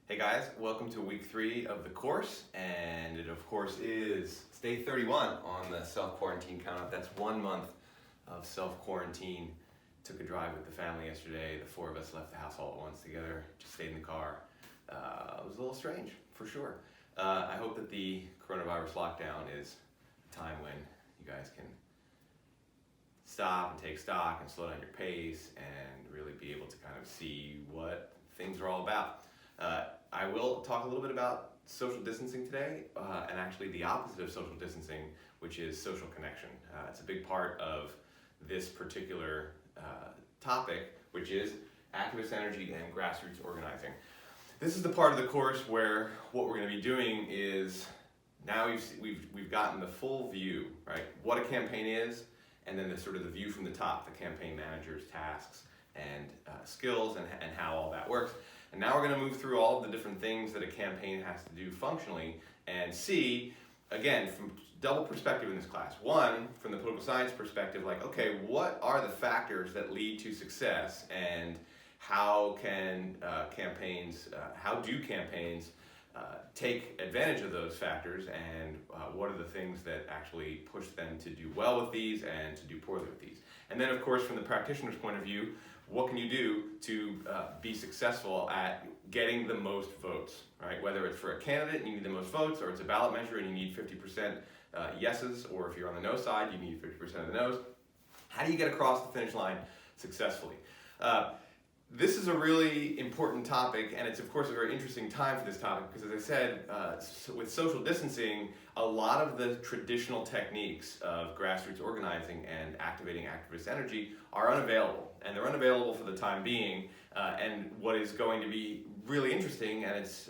Hey guys, welcome to week 3 of the course, and it of course is day 31 on the self-quarantine count-up. That's 1 month of self-quarantine. Took a drive with the family yesterday. The 4 of us left the house all at once together, just stayed in the car. It was a little strange, for sure. I hope that the coronavirus lockdown is a time when you guys can stop and take stock and slow down your pace and really be able to kind of see what things are all about. I will talk a little bit about social distancing today, and actually the opposite of social distancing, which is social connection. It's a big part of this particular topic, which is activist energy and grassroots organizing. This is the part of the course where what we're going to be doing is, now we've gotten the full view, right? What a campaign is, and then the sort of the view from the top, the campaign manager's tasks and skills and how all that works. And now we're going to move through all of the different things that a campaign has to do functionally and see, again, from double perspective in this class. One, from the political science perspective, like, okay, what are the factors that lead to success, and how can how do campaigns take advantage of those factors, and what are the things that actually push them to do well with these and to do poorly with these? And then, of course, from the practitioner's point of view, what can you do to be successful at getting the most votes, right? Whether it's for a candidate and you need the most votes, or it's a ballot measure and you need 50% yeses, or if you're on the no side, you need 50% of the no's. How do you get across the finish line successfully? This is a really important topic, and it's of course a very interesting time for this topic because, as I said, with social distancing, a lot of the traditional techniques of grassroots organizing and activating activist energy are unavailable, and they're unavailable for the time being. And what is going to be really interesting, and it's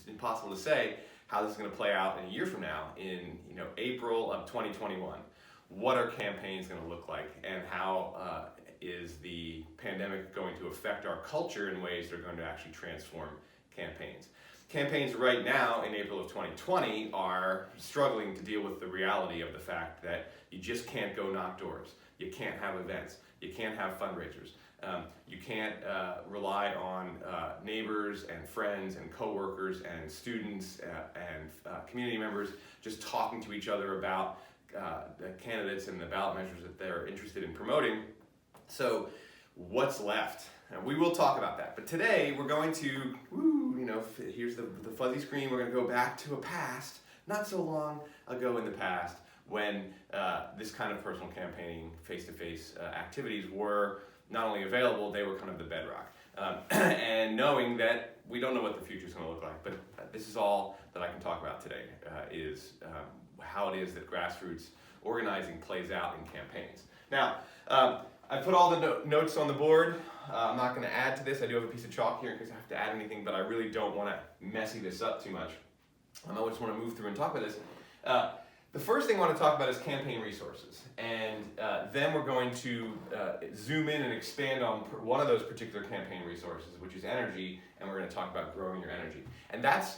impossible to say how this is going to play out in a year from now, in April of 2021. What are campaigns going to look like, and how is the pandemic going to affect our culture in ways that are going to actually transform campaigns? Campaigns right now in April of 2020 are struggling to deal with the reality of the fact that you just can't go knock doors. You can't have events. You can't have fundraisers. You can't rely on neighbors and friends and coworkers and students and community members just talking to each other about the candidates and the ballot measures that they're interested in promoting. So what's left? And we will talk about that. But today we're going to, here's the fuzzy screen. We're going to go back to a past, not so long ago in the past, when this kind of personal campaigning, face-to-face activities were not only available, they were kind of the bedrock. And knowing that we don't know what the future is going to look like, but this is all that I can talk about today, is how it is that grassroots organizing plays out in campaigns. Now, I put all the notes on the board. I'm not going to add to this. I do have a piece of chalk here in case I have to add anything, but I really don't want to messy this up too much. I just want to move through and talk about this. The first thing I want to talk about is campaign resources, and then we're going to zoom in and expand on one of those particular campaign resources, which is energy, and we're going to talk about growing your energy. And that's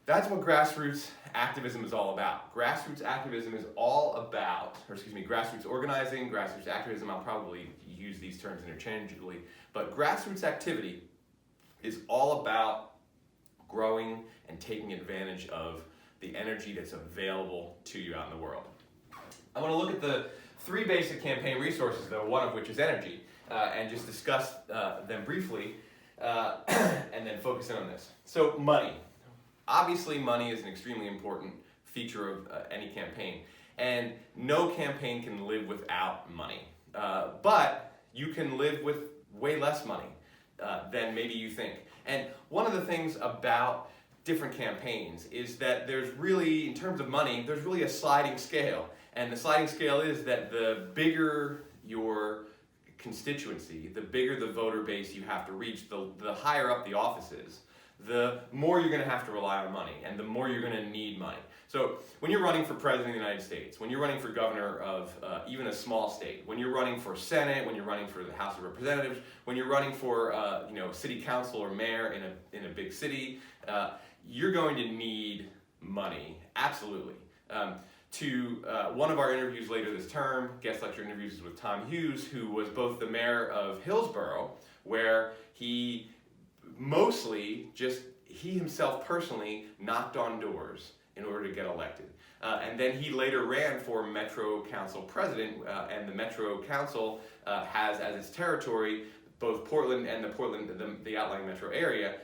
what grassroots activism is all about. Grassroots activism is all about, grassroots organizing, grassroots activism, I'll probably use these terms interchangeably, but grassroots activity is all about growing and taking advantage of the energy that's available to you out in the world. I want to look at the 3 basic campaign resources, though, one of which is energy, and just discuss them briefly, and then focus in on this. So, money. Obviously, money is an extremely important feature of any campaign, and no campaign can live without money. But you can live with way less money than maybe you think. And one of the things about different campaigns is that there's really, in terms of money, there's really a sliding scale. And the sliding scale is that the bigger your constituency, the bigger the voter base you have to reach, the higher up the office is, the more you're going to have to rely on money, and the more you're going to need money. So when you're running for president of the United States, when you're running for governor of even a small state, when you're running for Senate, when you're running for the House of Representatives, when you're running for city council or mayor in a big city, you're going to need money, absolutely. One of our interviews later this term, guest lecture interviews with Tom Hughes, who was both the mayor of Hillsborough, where he mostly just he himself personally knocked on doors in order to get elected. And then he later ran for Metro Council president, and the Metro Council has as its territory both Portland and the outlying metro area.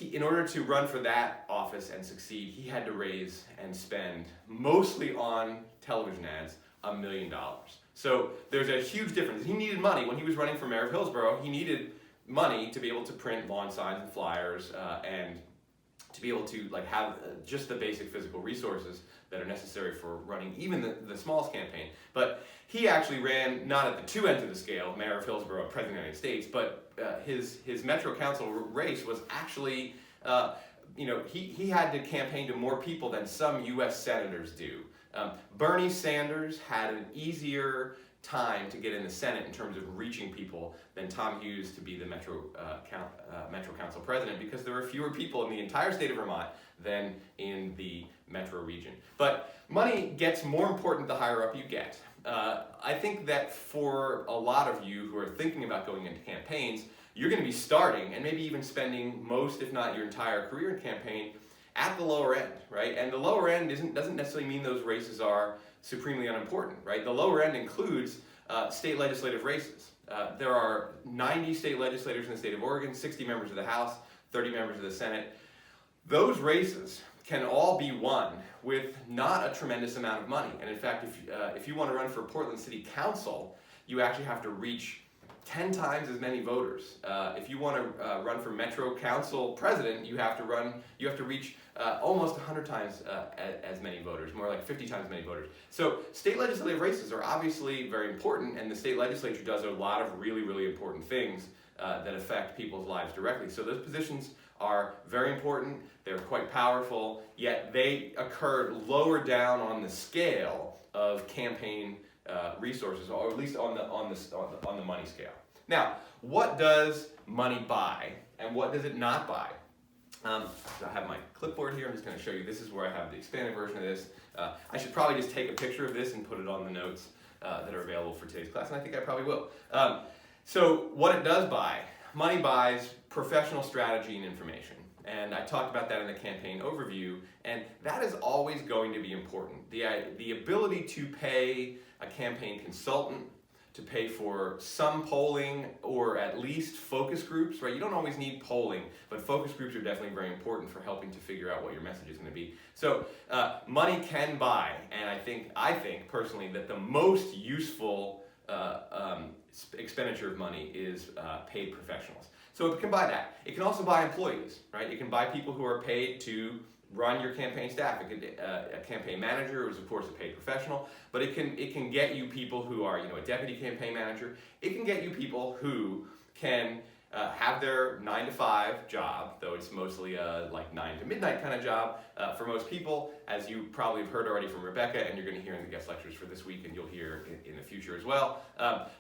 In order to run for that office and succeed, he had to raise and spend, mostly on television ads, $1 million. So there's a huge difference. He needed money. When he was running for mayor of Hillsborough, he needed money to be able to print lawn signs and flyers and to be able to have just the basic physical resources that are necessary for running even the smallest campaign. But he actually ran not at the two ends of the scale, mayor of Hillsborough, president of the United States, but his Metro Council race was actually, he had to campaign to more people than some U.S. senators do. Bernie Sanders had an easier time to get in the Senate in terms of reaching people than Tom Hughes to be the Metro Council president, because there were fewer people in the entire state of Vermont than in the metro region. But money gets more important the higher up you get. I think that for a lot of you who are thinking about going into campaigns, you're going to be starting and maybe even spending most, if not your entire career in campaign, at the lower end, right? And the lower end doesn't necessarily mean those races are supremely unimportant, right? The lower end includes state legislative races. There are 90 state legislators in the state of Oregon, 60 members of the House, 30 members of the Senate. Those races can all be won with not a tremendous amount of money. And in fact, if you want to run for Portland City Council, you actually have to reach 10 times as many voters. If you want to run for Metro Council president, you have to reach almost 100 times as many voters, more like 50 times as many voters. So state legislative races are obviously very important, and the state legislature does a lot of really, really important things that affect people's lives directly. So those positions are very important, they're quite powerful, yet they occur lower down on the scale of campaign resources, or at least on the money scale. Now, what does money buy, and what does it not buy? So I have my clipboard here. I'm just going to show you. This is where I have the expanded version of this. I should probably just take a picture of this and put it on the notes that are available for today's class, and I think I probably will. So what it does buy, money buys professional strategy and information. And I talked about that in the campaign overview, and that is always going to be important. The ability to pay a campaign consultant, to pay for some polling, or at least focus groups, right? You don't always need polling, but focus groups are definitely very important for helping to figure out what your message is going to be. So money can buy, and I think personally that the most useful expenditure of money is paid professionals. So it can buy that. It can also buy employees, right? It can buy people who are paid to run your campaign staff. It could, a campaign manager is of course a paid professional, but it can get you people who are, a deputy campaign manager. It can get you people who can have their 9-to-5 job, though it's mostly a 9 to midnight kind of job for most people, as you probably have heard already from Rebecca, and you're going to hear in the guest lectures for this week, and you'll hear in the future as well.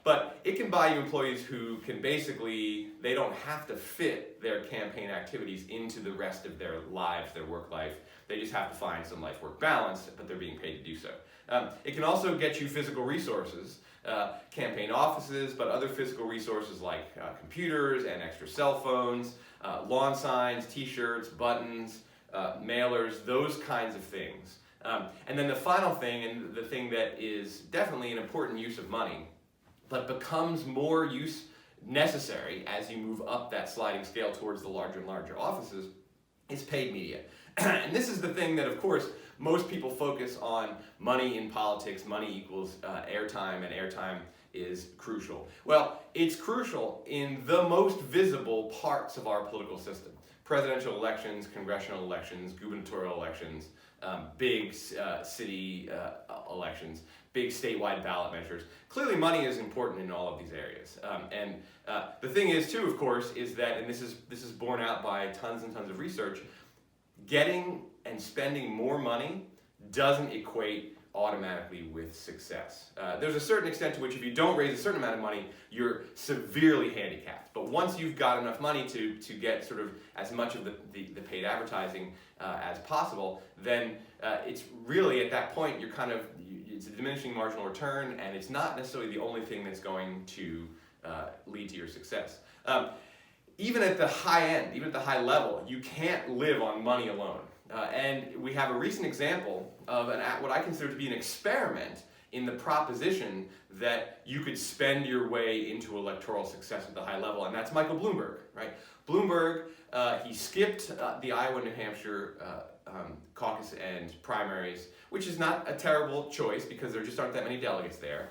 But it can buy you employees who can basically, they don't have to fit their campaign activities into the rest of their lives, their work life. They just have to find some life-work balance, but they're being paid to do so. It can also get you physical resources, campaign offices, but other physical resources like computers and extra cell phones, lawn signs, t-shirts, buttons, mailers, those kinds of things. And then the final thing, and the thing that is definitely an important use of money, but becomes more use necessary as you move up that sliding scale towards the larger and larger offices, is paid media. And this is the thing that, of course, most people focus on money in politics. Money equals airtime, and airtime is crucial. Well, it's crucial in the most visible parts of our political system. Presidential elections, congressional elections, gubernatorial elections, big city elections, big statewide ballot measures. Clearly money is important in all of these areas. And the thing is too, of course, is that, and this is borne out by tons and tons of research, getting and spending more money doesn't equate automatically with success. There's a certain extent to which if you don't raise a certain amount of money, you're severely handicapped. But once you've got enough money to get sort of as much of the paid advertising as possible, then it's really at that point you're it's a diminishing marginal return, and it's not necessarily the only thing that's going to lead to your success. even at the high end, even at the high level, you can't live on money alone. And we have a recent example of what I consider to be an experiment in the proposition that you could spend your way into electoral success at the high level, and that's Michael Bloomberg, right? Bloomberg, he skipped the Iowa, New Hampshire caucus and primaries, which is not a terrible choice because there just aren't that many delegates there.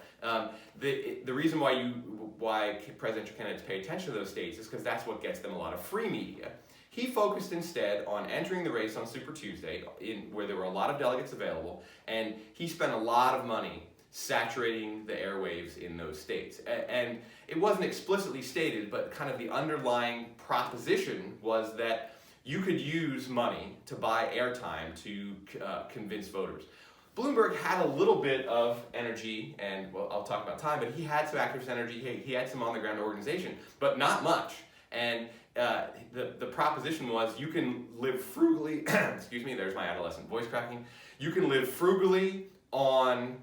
The reason why presidential candidates pay attention to those states is because that's what gets them a lot of free media. He focused instead on entering the race on Super Tuesday, where there were a lot of delegates available, and he spent a lot of money saturating the airwaves in those states. And it wasn't explicitly stated, but kind of the underlying proposition was that you could use money to buy airtime to convince voters. Bloomberg had a little bit of energy, and well, I'll talk about time, but he had some activist energy, he had some on-the-ground organization, but not much. And the proposition was you can live frugally, excuse me, there's my adolescent voice cracking, you can live frugally on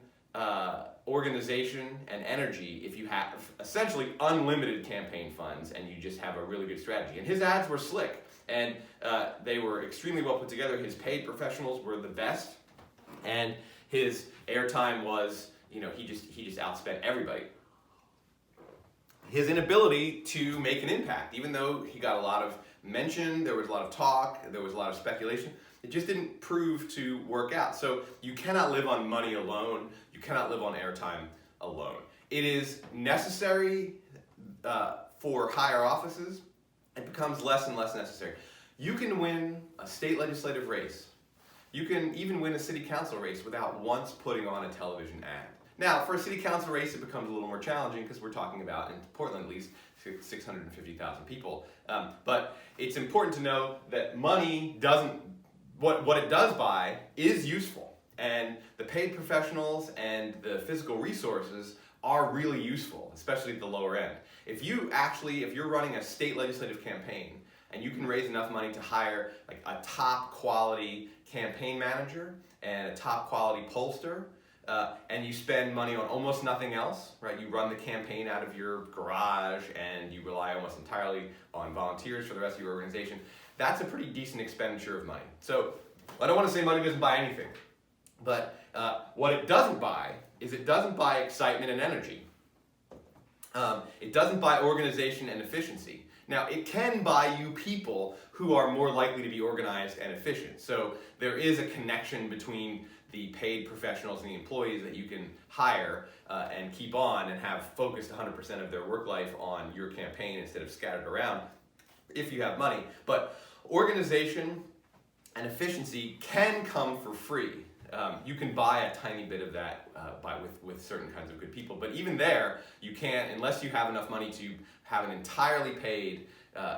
organization and energy if you have essentially unlimited campaign funds and you just have a really good strategy. And his ads were slick, and they were extremely well put together. His paid professionals were the best, and his airtime was, he just outspent everybody. His inability to make an impact, even though he got a lot of mention, there was a lot of talk, there was a lot of speculation, it just didn't prove to work out. So you cannot live on money alone. You cannot live on airtime alone. It is necessary for higher offices. It becomes less and less necessary. You can win a state legislative race. You can even win a city council race without once putting on a television ad. Now, for a city council race, it becomes a little more challenging because we're talking about, in Portland at least, 650,000 people. But it's important to know that money doesn't, what it does buy is useful. And the paid professionals and the physical resources are really useful, especially at the lower end. If you're running a state legislative campaign and you can raise enough money to hire like a top quality campaign manager and a top quality pollster, and you spend money on almost nothing else, right? You run the campaign out of your garage and you rely almost entirely on volunteers for the rest of your organization. That's a pretty decent expenditure of money. So I don't want to say money doesn't buy anything, but what it doesn't buy is it doesn't buy excitement and energy. It doesn't buy organization and efficiency. Now, it can buy you people who are more likely to be organized and efficient. So there is a connection between the paid professionals and the employees that you can hire and keep on and have focused 100% of their work life on your campaign instead of scattered around if you have money. But organization and efficiency can come for free. You can buy a tiny bit of that with certain kinds of good people, but even there, you can't, unless you have enough money to have an entirely paid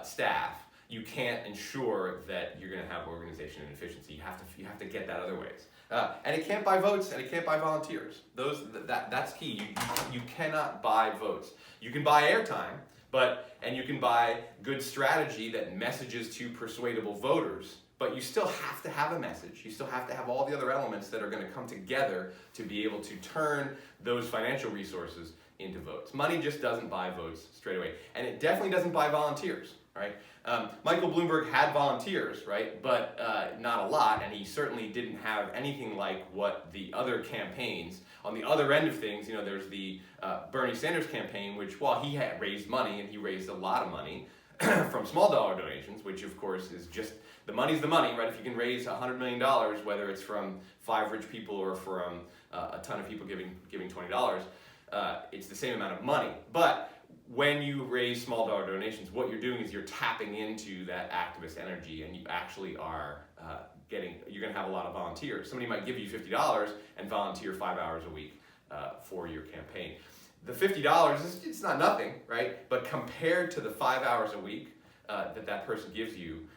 staff, you can't ensure that you're going to have organization and efficiency. You have to get that other ways. And it can't buy votes, and it can't buy volunteers. That's key. You cannot buy votes. You can buy airtime, and you can buy good strategy that messages to persuadable voters, but you still have to have a message. You still have to have all the other elements that are going to come together to be able to turn those financial resources into votes. Money just doesn't buy votes straight away, and it definitely doesn't buy volunteers, right? Michael Bloomberg had volunteers, right, but not a lot, and he certainly didn't have anything like what the other campaigns, on the other end of things, there's the Bernie Sanders campaign, which while he had raised money, and he raised a lot of money from small dollar donations, which of course is just, the money's the money, right? If you can raise $100 million, whether it's from 5 rich people or from a ton of people giving $20, it's the same amount of money. But when you raise small dollar donations, what you're doing is you're tapping into that activist energy, and you actually are you're going to have a lot of volunteers. Somebody might give you $50 and volunteer 5 hours a week for your campaign. The $50, it's not nothing, right? But compared to the 5 hours a week that person gives you,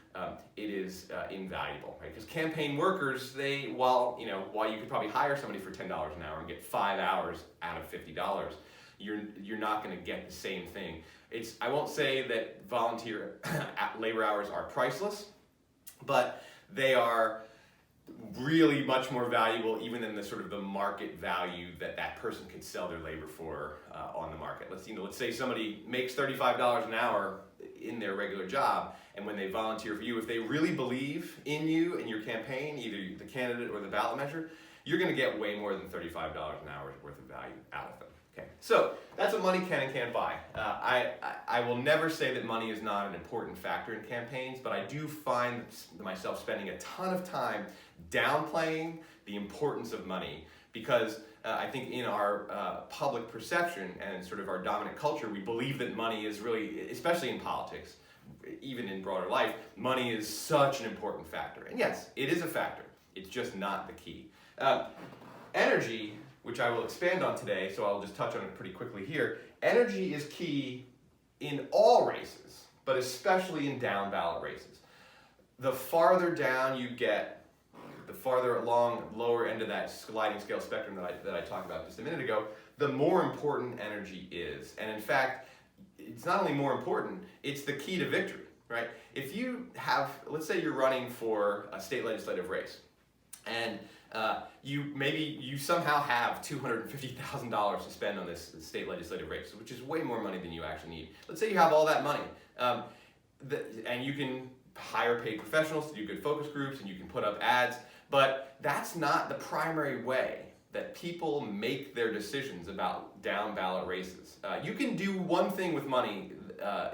it is invaluable, right? Because campaign workers, while you could probably hire somebody for $10 an hour and get 5 hours out of $50, you're not going to get the same thing. I won't say that volunteer labor hours are priceless, but they are really much more valuable even than the sort of the market value that that person could sell their labor for on the market. Let's say somebody makes $35 an hour in their regular job, and when they volunteer for you, if they really believe in you and your campaign, either the candidate or the ballot measure, you're going to get way more than $35 an hour worth of value out of them. Okay, so that's what money can and can't buy. I will never say that money is not an important factor in campaigns, but I do find myself spending a ton of time downplaying the importance of money, because I think in our public perception and sort of our dominant culture, we believe that money is really, especially in politics, even in broader life, money is such an important factor. And yes, it is a factor. It's just not the key. Energy, which I will expand on today, so I'll just touch on it pretty quickly here. Energy is key in all races, but especially in down ballot races. The farther down you get, the farther along lower end of that sliding scale spectrum that I talked about just a minute ago, the more important energy is. And in fact, it's not only more important, it's the key to victory, right? If you have, let's say you're running for a state legislative race, and you somehow have $250,000 to spend on this state legislative race, which is way more money than you actually need. Let's say you have all that money, and you can hire paid professionals to do good focus groups, and you can put up ads, but that's not the primary way that people make their decisions about down ballot races. You can do one thing with money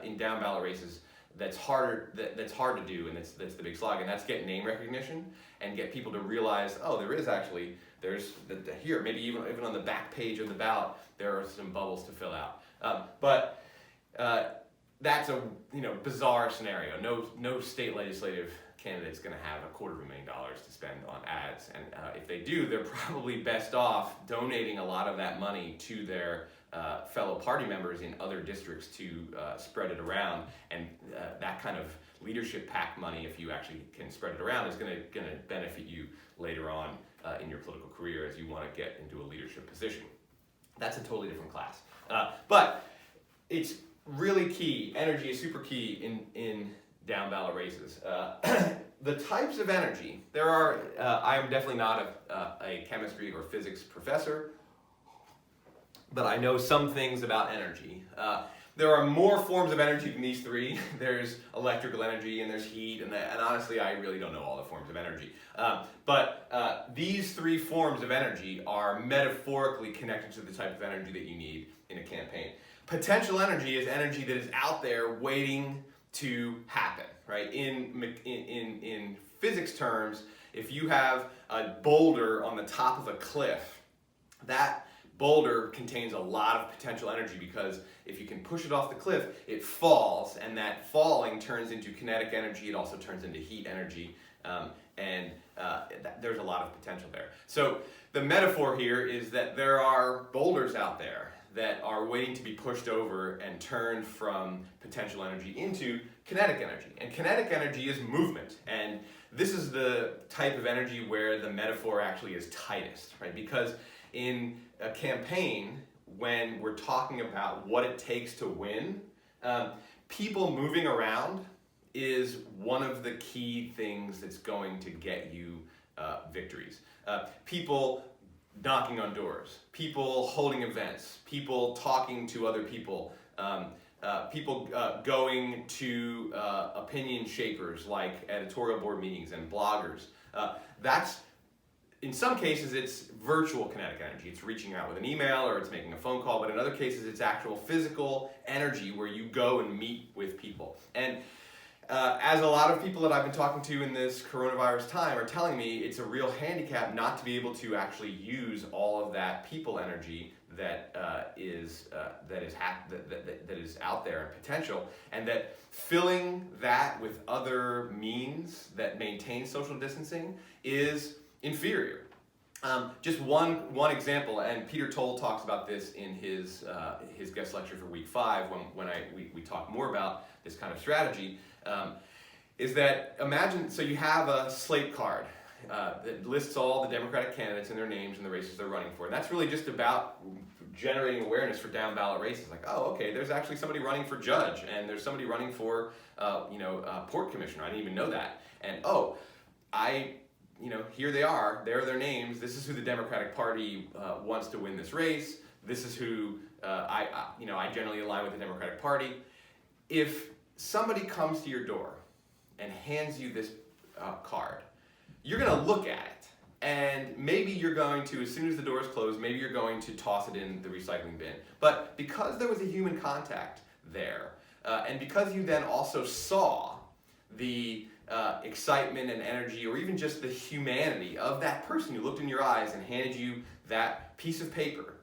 in down ballot races that's hard to do, and that's the big slog, and that's get name recognition and get people to realize, oh, there's here, maybe even on the back page of the ballot, there are some bubbles to fill out. But that's a bizarre scenario. No state legislative candidate's going to have $250,000 to spend on ads, and if they do, they're probably best off donating a lot of that money to their fellow party members in other districts to spread it around, and that kind of leadership PAC money, if you actually can spread it around, is going to benefit you later on in your political career as you want to get into a leadership position. That's a totally different class. But it's really key. Energy is super key in down ballot races. The types of energy, there are, I am definitely not a chemistry or physics professor, but I know some things about energy. There are more forms of energy than these three. There's electrical energy and there's heat, and honestly, I really don't know all the forms of energy. But these three forms of energy are metaphorically connected to the type of energy that you need in a campaign. Potential energy is energy that is out there waiting to happen, right? In physics terms, if you have a boulder on the top of a cliff, that boulder contains a lot of potential energy, because if you can push it off the cliff, it falls, and that falling turns into kinetic energy. It also turns into heat energy, and there's a lot of potential there. So the metaphor here is that there are boulders out there that are waiting to be pushed over and turned from potential energy into kinetic energy. And kinetic energy is movement. And this is the type of energy where the metaphor actually is tightest, right? Because in a campaign, when we're talking about what it takes to win, people moving around is one of the key things that's going to get you victories. People knocking on doors, people holding events, people talking to other people, people going to opinion shapers like editorial board meetings and bloggers. That's, in some cases, it's virtual kinetic energy. It's reaching out with an email or it's making a phone call, but in other cases, it's actual physical energy where you go and meet with people. And as a lot of people that I've been talking to in this coronavirus time are telling me, it's a real handicap not to be able to actually use all of that people energy that is out there and potential, and that filling that with other means that maintain social distancing is inferior. Just one example, and Peter Toll talks about this in his guest lecture for week 5 when we talk more about this kind of strategy. Is that, imagine, so you have a slate card that lists all the Democratic candidates and their names and the races they're running for. And that's really just about generating awareness for down ballot races. Like, oh, okay, there's actually somebody running for judge, and there's somebody running for, port commissioner. I didn't even know that. And, oh, I here they are, there are their names, this is who the Democratic Party wants to win this race, this is who I generally align with the Democratic Party. If somebody comes to your door and hands you this card, you're going to look at it, and maybe you're going to, as soon as the door is closed, maybe you're going to toss it in the recycling bin. But because there was a human contact there, and because you then also saw the excitement and energy, or even just the humanity of that person who looked in your eyes and handed you that piece of paper,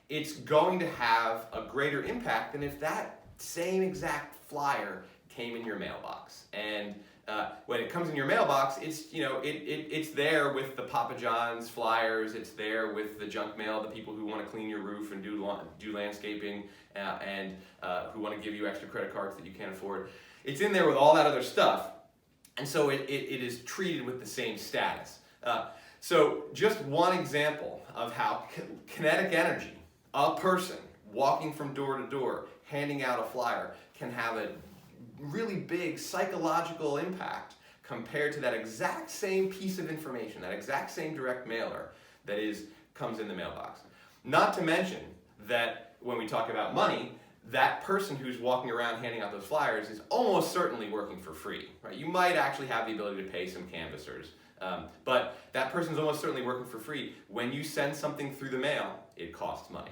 it's going to have a greater impact than if that same exact flyer came in your mailbox. And when it comes in your mailbox, it's there with the Papa John's flyers, it's there with the junk mail, the people who want to clean your roof and do landscaping, and who want to give you extra credit cards that you can't afford. It's in there with all that other stuff, and so it is treated with the same status. So just one example of how kinetic energy, a person walking from door to door, handing out a flyer, can have a really big psychological impact compared to that exact same piece of information, that exact same direct mailer that comes in the mailbox. Not to mention that when we talk about money, that person who's walking around handing out those flyers is almost certainly working for free, right? You might actually have the ability to pay some canvassers, but that person's almost certainly working for free. When you send something through the mail, it costs money.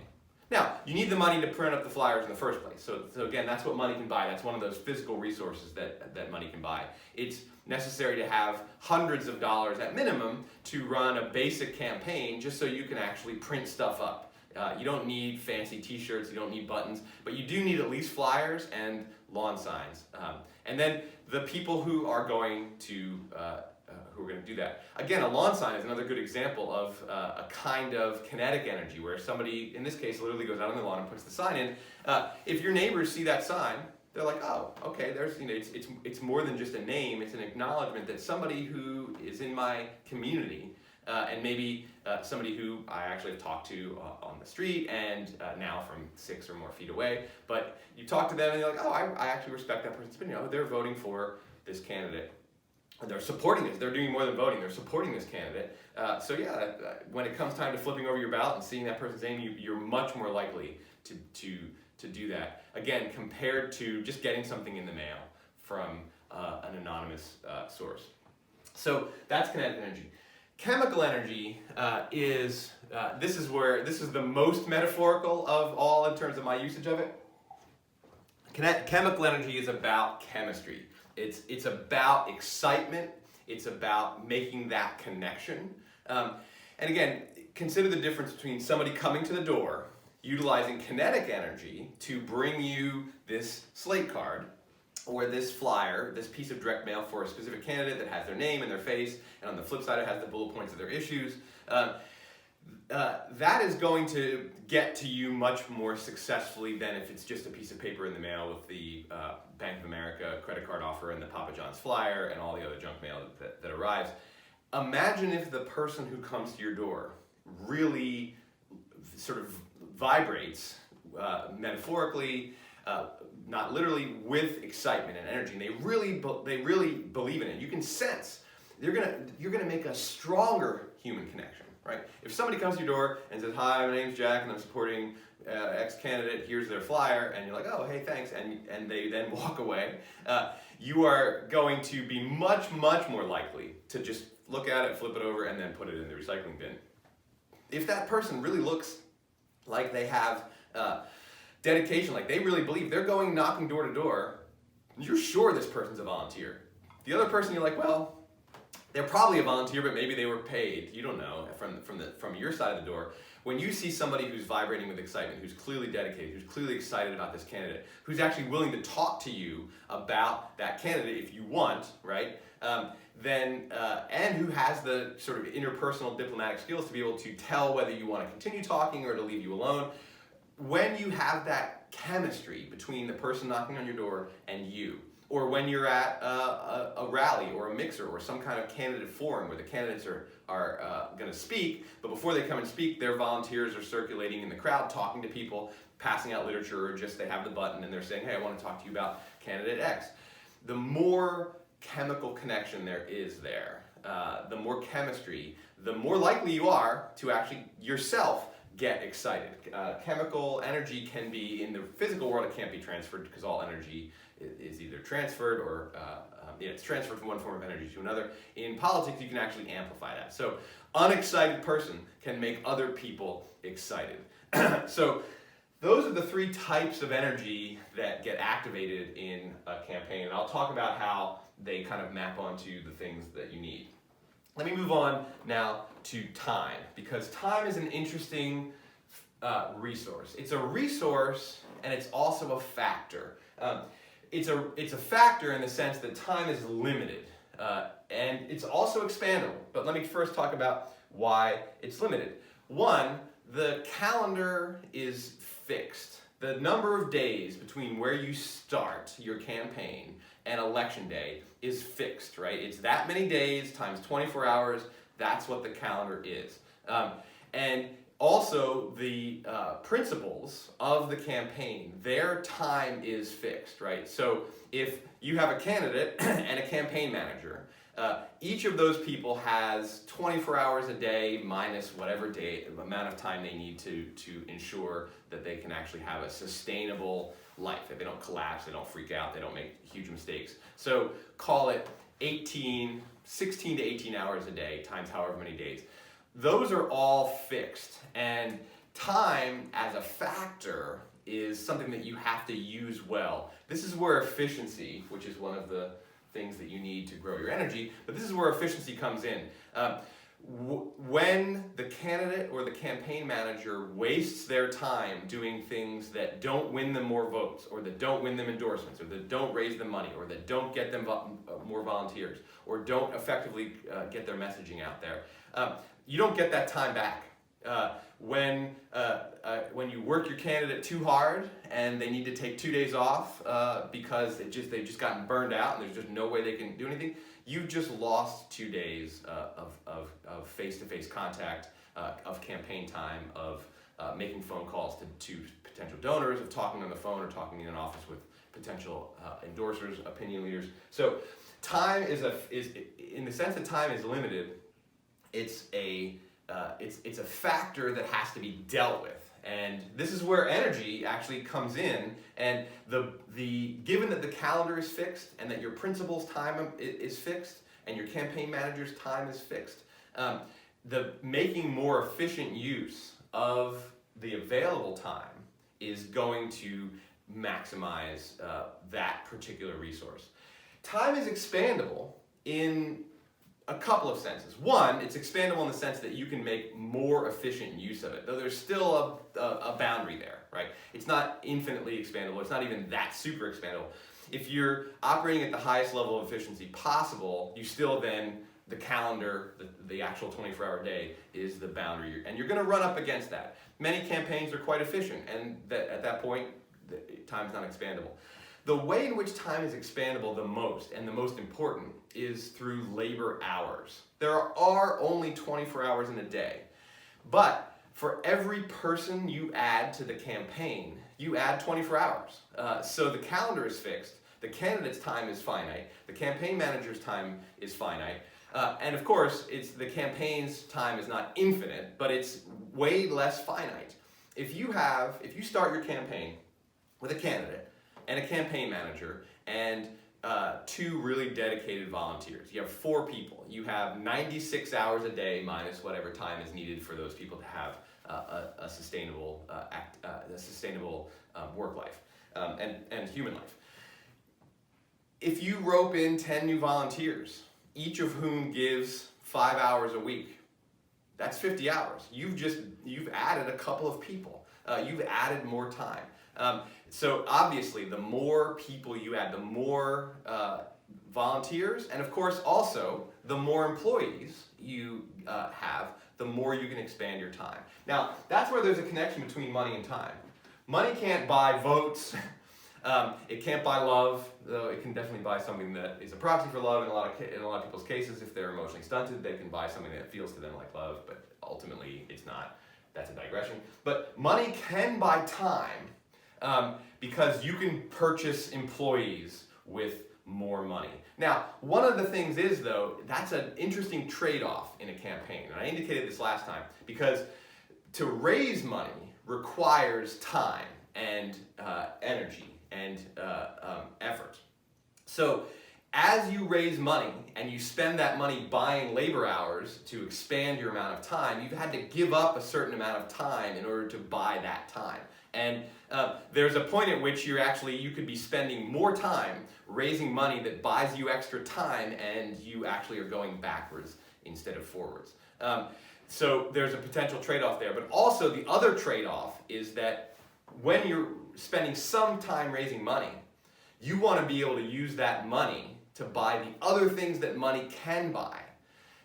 Now, you need the money to print up the flyers in the first place. So again, that's what money can buy. That's one of those physical resources that money can buy. It's necessary to have hundreds of dollars at minimum to run a basic campaign just so you can actually print stuff up. You don't need fancy t-shirts, you don't need buttons, but you do need at least flyers and lawn signs. And then the people who are going to do that. Again, a lawn sign is another good example of a kind of kinetic energy where somebody, in this case, literally goes out on the lawn and puts the sign in. If your neighbors see that sign, they're like, oh, okay, it's more than just a name, it's an acknowledgement that somebody who is in my community, and maybe somebody who I actually have talked to on the street and now from 6 or more feet away, but you talk to them and you're like, oh, I actually respect that person's opinion. They're voting for this candidate. They're supporting this. They're doing more than voting. They're supporting this candidate. So yeah, when it comes time to flipping over your ballot and seeing that person's name, you're much more likely to do that. Again, compared to just getting something in the mail from an anonymous source. So that's kinetic energy. Chemical energy this is the most metaphorical of all in terms of my usage of it. Chemical energy is about chemistry. It's about excitement. It's about making that connection. And again, consider the difference between somebody coming to the door, utilizing kinetic energy to bring you this slate card, or this flyer, this piece of direct mail for a specific candidate that has their name and their face, and on the flip side it has the bullet points of their issues. That is going to get to you much more successfully than if it's just a piece of paper in the mail with the Bank of America credit card offer and the Papa John's flyer and all the other junk mail that arrives. Imagine if the person who comes to your door really sort of vibrates, metaphorically, not literally, with excitement and energy, and they really believe in it. You can sense you're gonna make a stronger human connection, right? If somebody comes to your door and says, "Hi, my name's Jack, and I'm supporting X candidate. Here's their flyer," and you're like, "Oh, hey, thanks," and they then walk away, you are going to be much more likely to just look at it, flip it over, and then put it in the recycling bin. If that person really looks like they have dedication, like they really believe, they're going knocking door to door, you're sure this person's a volunteer. The other person, you're like, well, they're probably a volunteer, but maybe they were paid. You don't know from your side of the door. When you see somebody who's vibrating with excitement, who's clearly dedicated, who's clearly excited about this candidate, who's actually willing to talk to you about that candidate if you want, right? And who has the sort of interpersonal diplomatic skills to be able to tell whether you want to continue talking or to leave you alone. When you have that chemistry between the person knocking on your door and you, or when you're at a rally or a mixer or some kind of candidate forum where the candidates are going to speak, but before they come and speak, their volunteers are circulating in the crowd, talking to people, passing out literature, or just they have the button and they're saying, "Hey, I want to talk to you about candidate X." The more chemical connection there is there, the more chemistry, the more likely you are to actually yourself get excited. Chemical energy can be, in the physical world, it can't be transferred because all energy is either transferred or it's transferred from one form of energy to another. In politics, you can actually amplify that. So unexcited person can make other people excited. So those are the three types of energy that get activated in a campaign. And I'll talk about how they kind of map onto the things that you need. Let me move on now to time, because time is an interesting resource. It's a resource and it's also a factor. It's a factor in the sense that time is limited, and it's also expandable. But let me first talk about why it's limited. One, the calendar is fixed. The number of days between where you start your campaign and election day is fixed, right? It's that many days times 24 hours. That's what the calendar is. And also the principles of the campaign, their time is fixed, right? So if you have a candidate and a campaign manager, each of those people has 24 hours a day minus whatever amount of time they need to ensure that they can actually have a sustainable life, that they don't collapse, they don't freak out, they don't make huge mistakes. So call it 16 to 18 hours a day times however many days. Those are all fixed, and time as a factor is something that you have to use well. This is where efficiency, which is one of the things that you need to grow your energy, but this is where efficiency comes in. When the candidate or the campaign manager wastes their time doing things that don't win them more votes, or that don't win them endorsements, or that don't raise them money, or that don't get them more volunteers, or don't effectively get their messaging out there, you don't get that time back. When you work your candidate too hard and they need to take 2 days off because they've just gotten burned out and there's just no way they can do anything, you've just lost 2 days of face-to-face contact, of campaign time, of making phone calls to potential donors, of talking on the phone or talking in an office with potential endorsers, opinion leaders. So time is in the sense that time is limited. It's a factor that has to be dealt with, and this is where energy actually comes in. And given that the calendar is fixed, and that your principal's time is fixed, and your campaign manager's time is fixed, the making more efficient use of the available time is going to maximize that particular resource. Time is expandable in a couple of senses. One, it's expandable in the sense that you can make more efficient use of it, though there's still a boundary there, right? It's not infinitely expandable. It's not even that super expandable. If you're operating at the highest level of efficiency possible, you still then, the calendar, the actual 24-hour day is the boundary, and you're going to run up against that. Many campaigns are quite efficient, and at that point, time's not expandable. The way in which time is expandable the most, and the most important, is through labor hours. There are only 24 hours in a day, but for every person you add to the campaign, you add 24 hours. So the calendar is fixed, the candidate's time is finite, the campaign manager's time is finite, and of course, the campaign's time is not infinite, but it's way less finite. If you start your campaign with a candidate and a campaign manager and 2 really dedicated volunteers, you have 4 people. You have 96 hours a day minus whatever time is needed for those people to have a sustainable work life and human life. If you rope in 10 new volunteers, each of whom gives 5 hours a week, that's 50 hours. You've added a couple of people. You've added more time. So obviously, the more people you add, the more volunteers, and of course also the more employees you have, the more you can expand your time. Now, that's where there's a connection between money and time. Money can't buy votes. It can't buy love, though it can definitely buy something that is a proxy for love. In a lot of people's cases, if they're emotionally stunted, they can buy something that feels to them like love, but ultimately it's not. That's a digression. But money can buy time, because you can purchase employees with more money. Now, one of the things is, though, that's an interesting trade-off in a campaign. And I indicated this last time, because to raise money requires time and energy and effort. So as you raise money and you spend that money buying labor hours to expand your amount of time, you've had to give up a certain amount of time in order to buy that time. And there's a point at which you could be spending more time raising money that buys you extra time, and you actually are going backwards instead of forwards. So there's a potential trade-off there. But also the other trade-off is that when you're spending some time raising money, you want to be able to use that money to buy the other things that money can buy.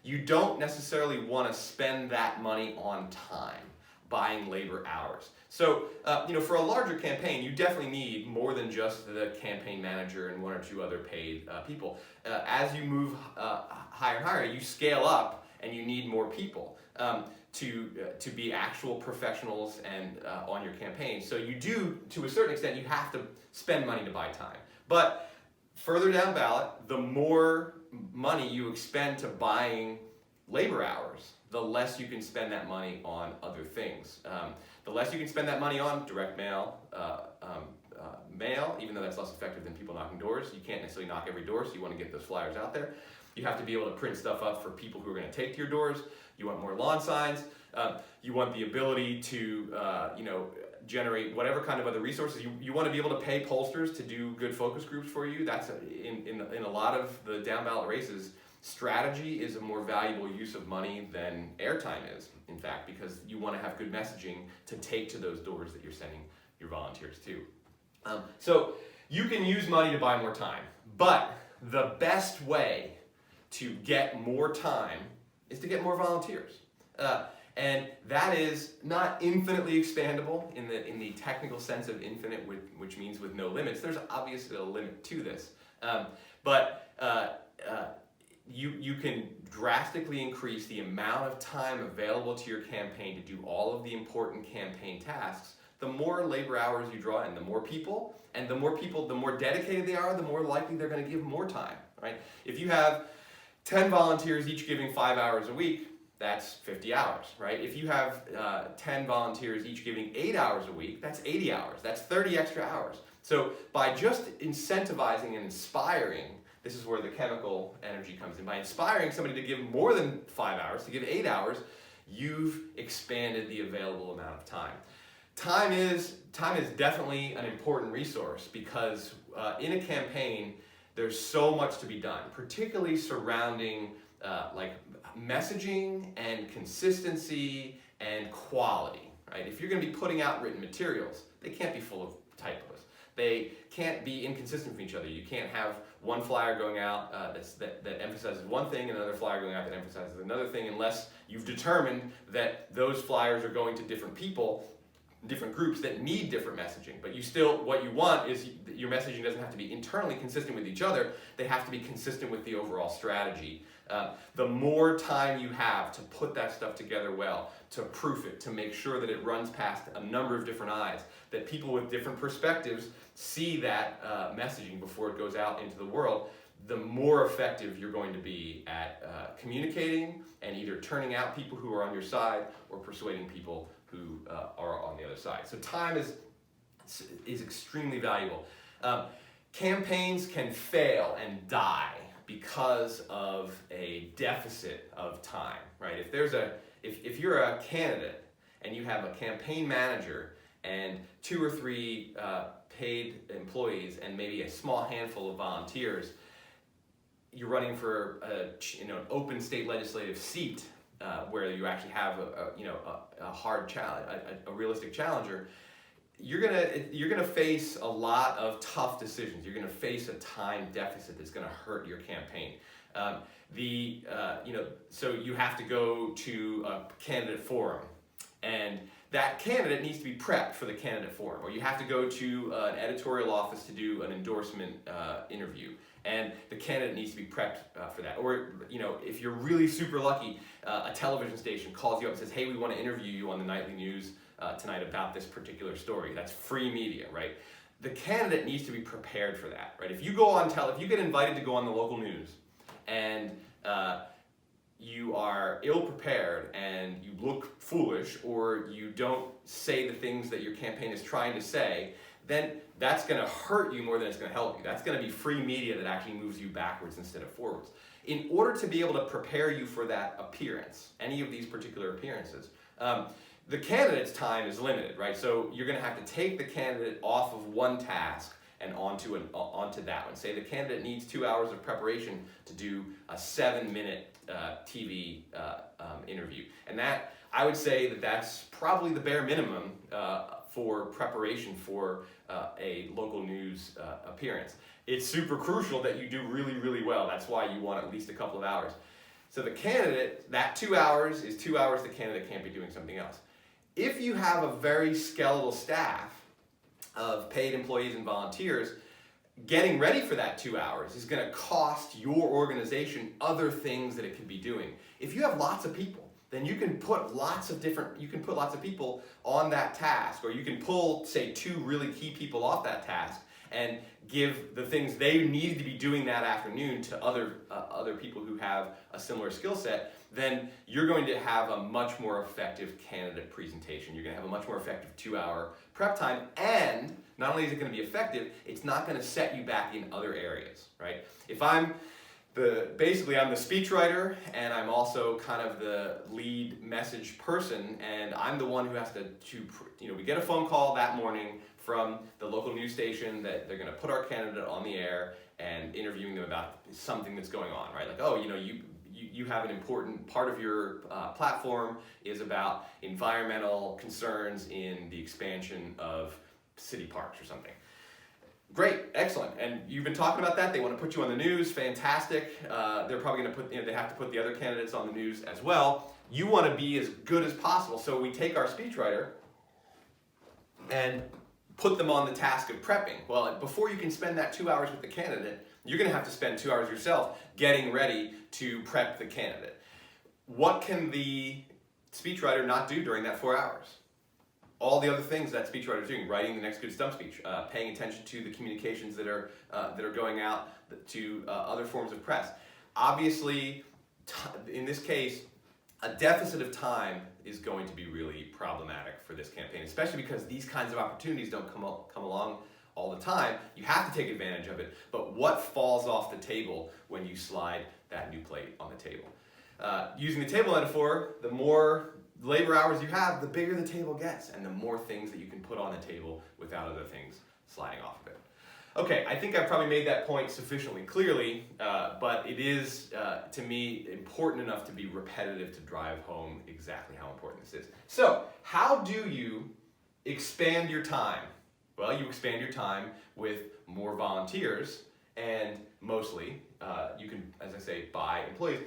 You don't necessarily want to spend that money on time, buying labor hours. So, for a larger campaign, you definitely need more than just the campaign manager and one or two other paid people. As you move higher and higher, you scale up and you need more people to be actual professionals and on your campaign. So you do, to a certain extent, you have to spend money to buy time. But further down ballot, the more money you expend to buying labor hours, the less you can spend that money on other things. The less you can spend that money on direct mail, even though that's less effective than people knocking doors. You can't necessarily knock every door, so you want to get those flyers out there. You have to be able to print stuff up for people who are going to take to your doors. You want more lawn signs. You want the ability to, generate whatever kind of other resources. You want to be able to pay pollsters to do good focus groups for you. That's in a lot of the down ballot races. Strategy is a more valuable use of money than airtime is, in fact, because you want to have good messaging to take to those doors that you're sending your volunteers to. So you can use money to buy more time, but the best way to get more time is to get more volunteers. And that is not infinitely expandable in the technical sense of infinite, which means with no limits. There's obviously a limit to this. But you can drastically increase the amount of time available to your campaign to do all of the important campaign tasks. The more labor hours you draw in, the more people, the more dedicated they are, the more likely they're going to give more time, right? If you have 10 volunteers each giving 5 hours a week, that's 50 hours, right? If you have 10 volunteers each giving 8 hours a week, that's 80 hours. That's 30 extra hours. So by just incentivizing and inspiring, this is where the chemical energy comes in. By inspiring somebody to give more than 5 hours, to give 8 hours, you've expanded the available amount of time. Time is definitely an important resource because in a campaign, there's so much to be done, particularly surrounding messaging and consistency and quality, right? If you're going to be putting out written materials, they can't be full of typos. They can't be inconsistent with each other. You can't have one flyer going out that emphasizes one thing and another flyer going out that emphasizes another thing unless you've determined that those flyers are going to different people, different groups that need different messaging. But what you want is your messaging doesn't have to be internally consistent with each other. They have to be consistent with the overall strategy. The more time you have to put that stuff together well, to proof it, to make sure that it runs past a number of different eyes, that people with different perspectives see that messaging before it goes out into the world, the more effective you're going to be at communicating and either turning out people who are on your side or persuading people who are on the other side. So time is extremely valuable. Campaigns can fail and die because of a deficit of time, right? If you're a candidate and you have a campaign manager and 2 or 3 paid employees and maybe a small handful of volunteers, you're running for an open state legislative seat where you actually have a hard challenge, a realistic challenger. You're gonna face a lot of tough decisions. You're gonna face a time deficit that's gonna hurt your campaign. So you have to go to a candidate forum, and that candidate needs to be prepped for the candidate forum, or you have to go to an editorial office to do an endorsement interview, and the candidate needs to be prepped for that. Or if you're really super lucky, a television station calls you up and says, "Hey, we want to interview you on the nightly news tonight about this particular story." That's free media, right? the candidate needs to be prepared for that, right? If you go on if you get invited to go on the local news and you are ill-prepared and you look foolish or you don't say the things that your campaign is trying to say, then that's going to hurt you more than it's going to help you. That's going to be free media that actually moves you backwards instead of forwards. In order to be able to prepare you for that appearance, any of these particular appearances, the candidate's time is limited, right? So you're going to have to take the candidate off of one task and onto that one. Say the candidate needs 2 hours of preparation to do a 7-minute TV interview. And that, I would say that that's probably the bare minimum for preparation for a local news appearance. It's super crucial that you do really, really well. That's why you want at least a couple of hours. So the candidate, that 2 hours is 2 hours the candidate can't be doing something else. If you have a very skeletal staff of paid employees and volunteers, getting ready for that 2 hours is going to cost your organization other things that it could be doing. If you have lots of people, then you can put lots of people on that task, or you can pull, say, 2 really key people off that task and give the things they needed to be doing that afternoon to other people who have a similar skill set. Then you're going to have a much more effective candidate presentation. You're going to have a much more effective 2-hour prep time, and not only is it going to be effective, it's not going to set you back in other areas, right? If I'm basically I'm the speechwriter, and I'm also kind of the lead message person, and I'm the one who has to we get a phone call that morning from the local news station that they're going to put our candidate on the air and interviewing them about something that's going on, right? Like, oh, you have an important part of your platform is about environmental concerns in the expansion of city parks or something. Great, excellent. And you've been talking about that. They want to put you on the news. Fantastic. They're probably going to put, they have to put the other candidates on the news as well. You want to be as good as possible. So we take our speechwriter and put them on the task of prepping. Well, before you can spend that 2 hours with the candidate, you're going to have to spend 2 hours yourself getting ready to prep the candidate. What can the speechwriter not do during that 4 hours? All the other things that speechwriter is doing: writing the next good stump speech, paying attention to the communications that are going out to other forms of press. Obviously, in this case, a deficit of time is going to be really problematic for this campaign, especially because these kinds of opportunities don't come along all the time. You have to take advantage of it, but what falls off the table when you slide that new plate on the table? Using the table metaphor, the more labor hours you have, the bigger the table gets, and the more things that you can put on the table without other things sliding off of it. Okay, I think I've probably made that point sufficiently clearly, but it is, to me, important enough to be repetitive to drive home exactly how important this is. So, how do you expand your time? Well, you expand your time with more volunteers, and mostly, you can, as I say, buy employees.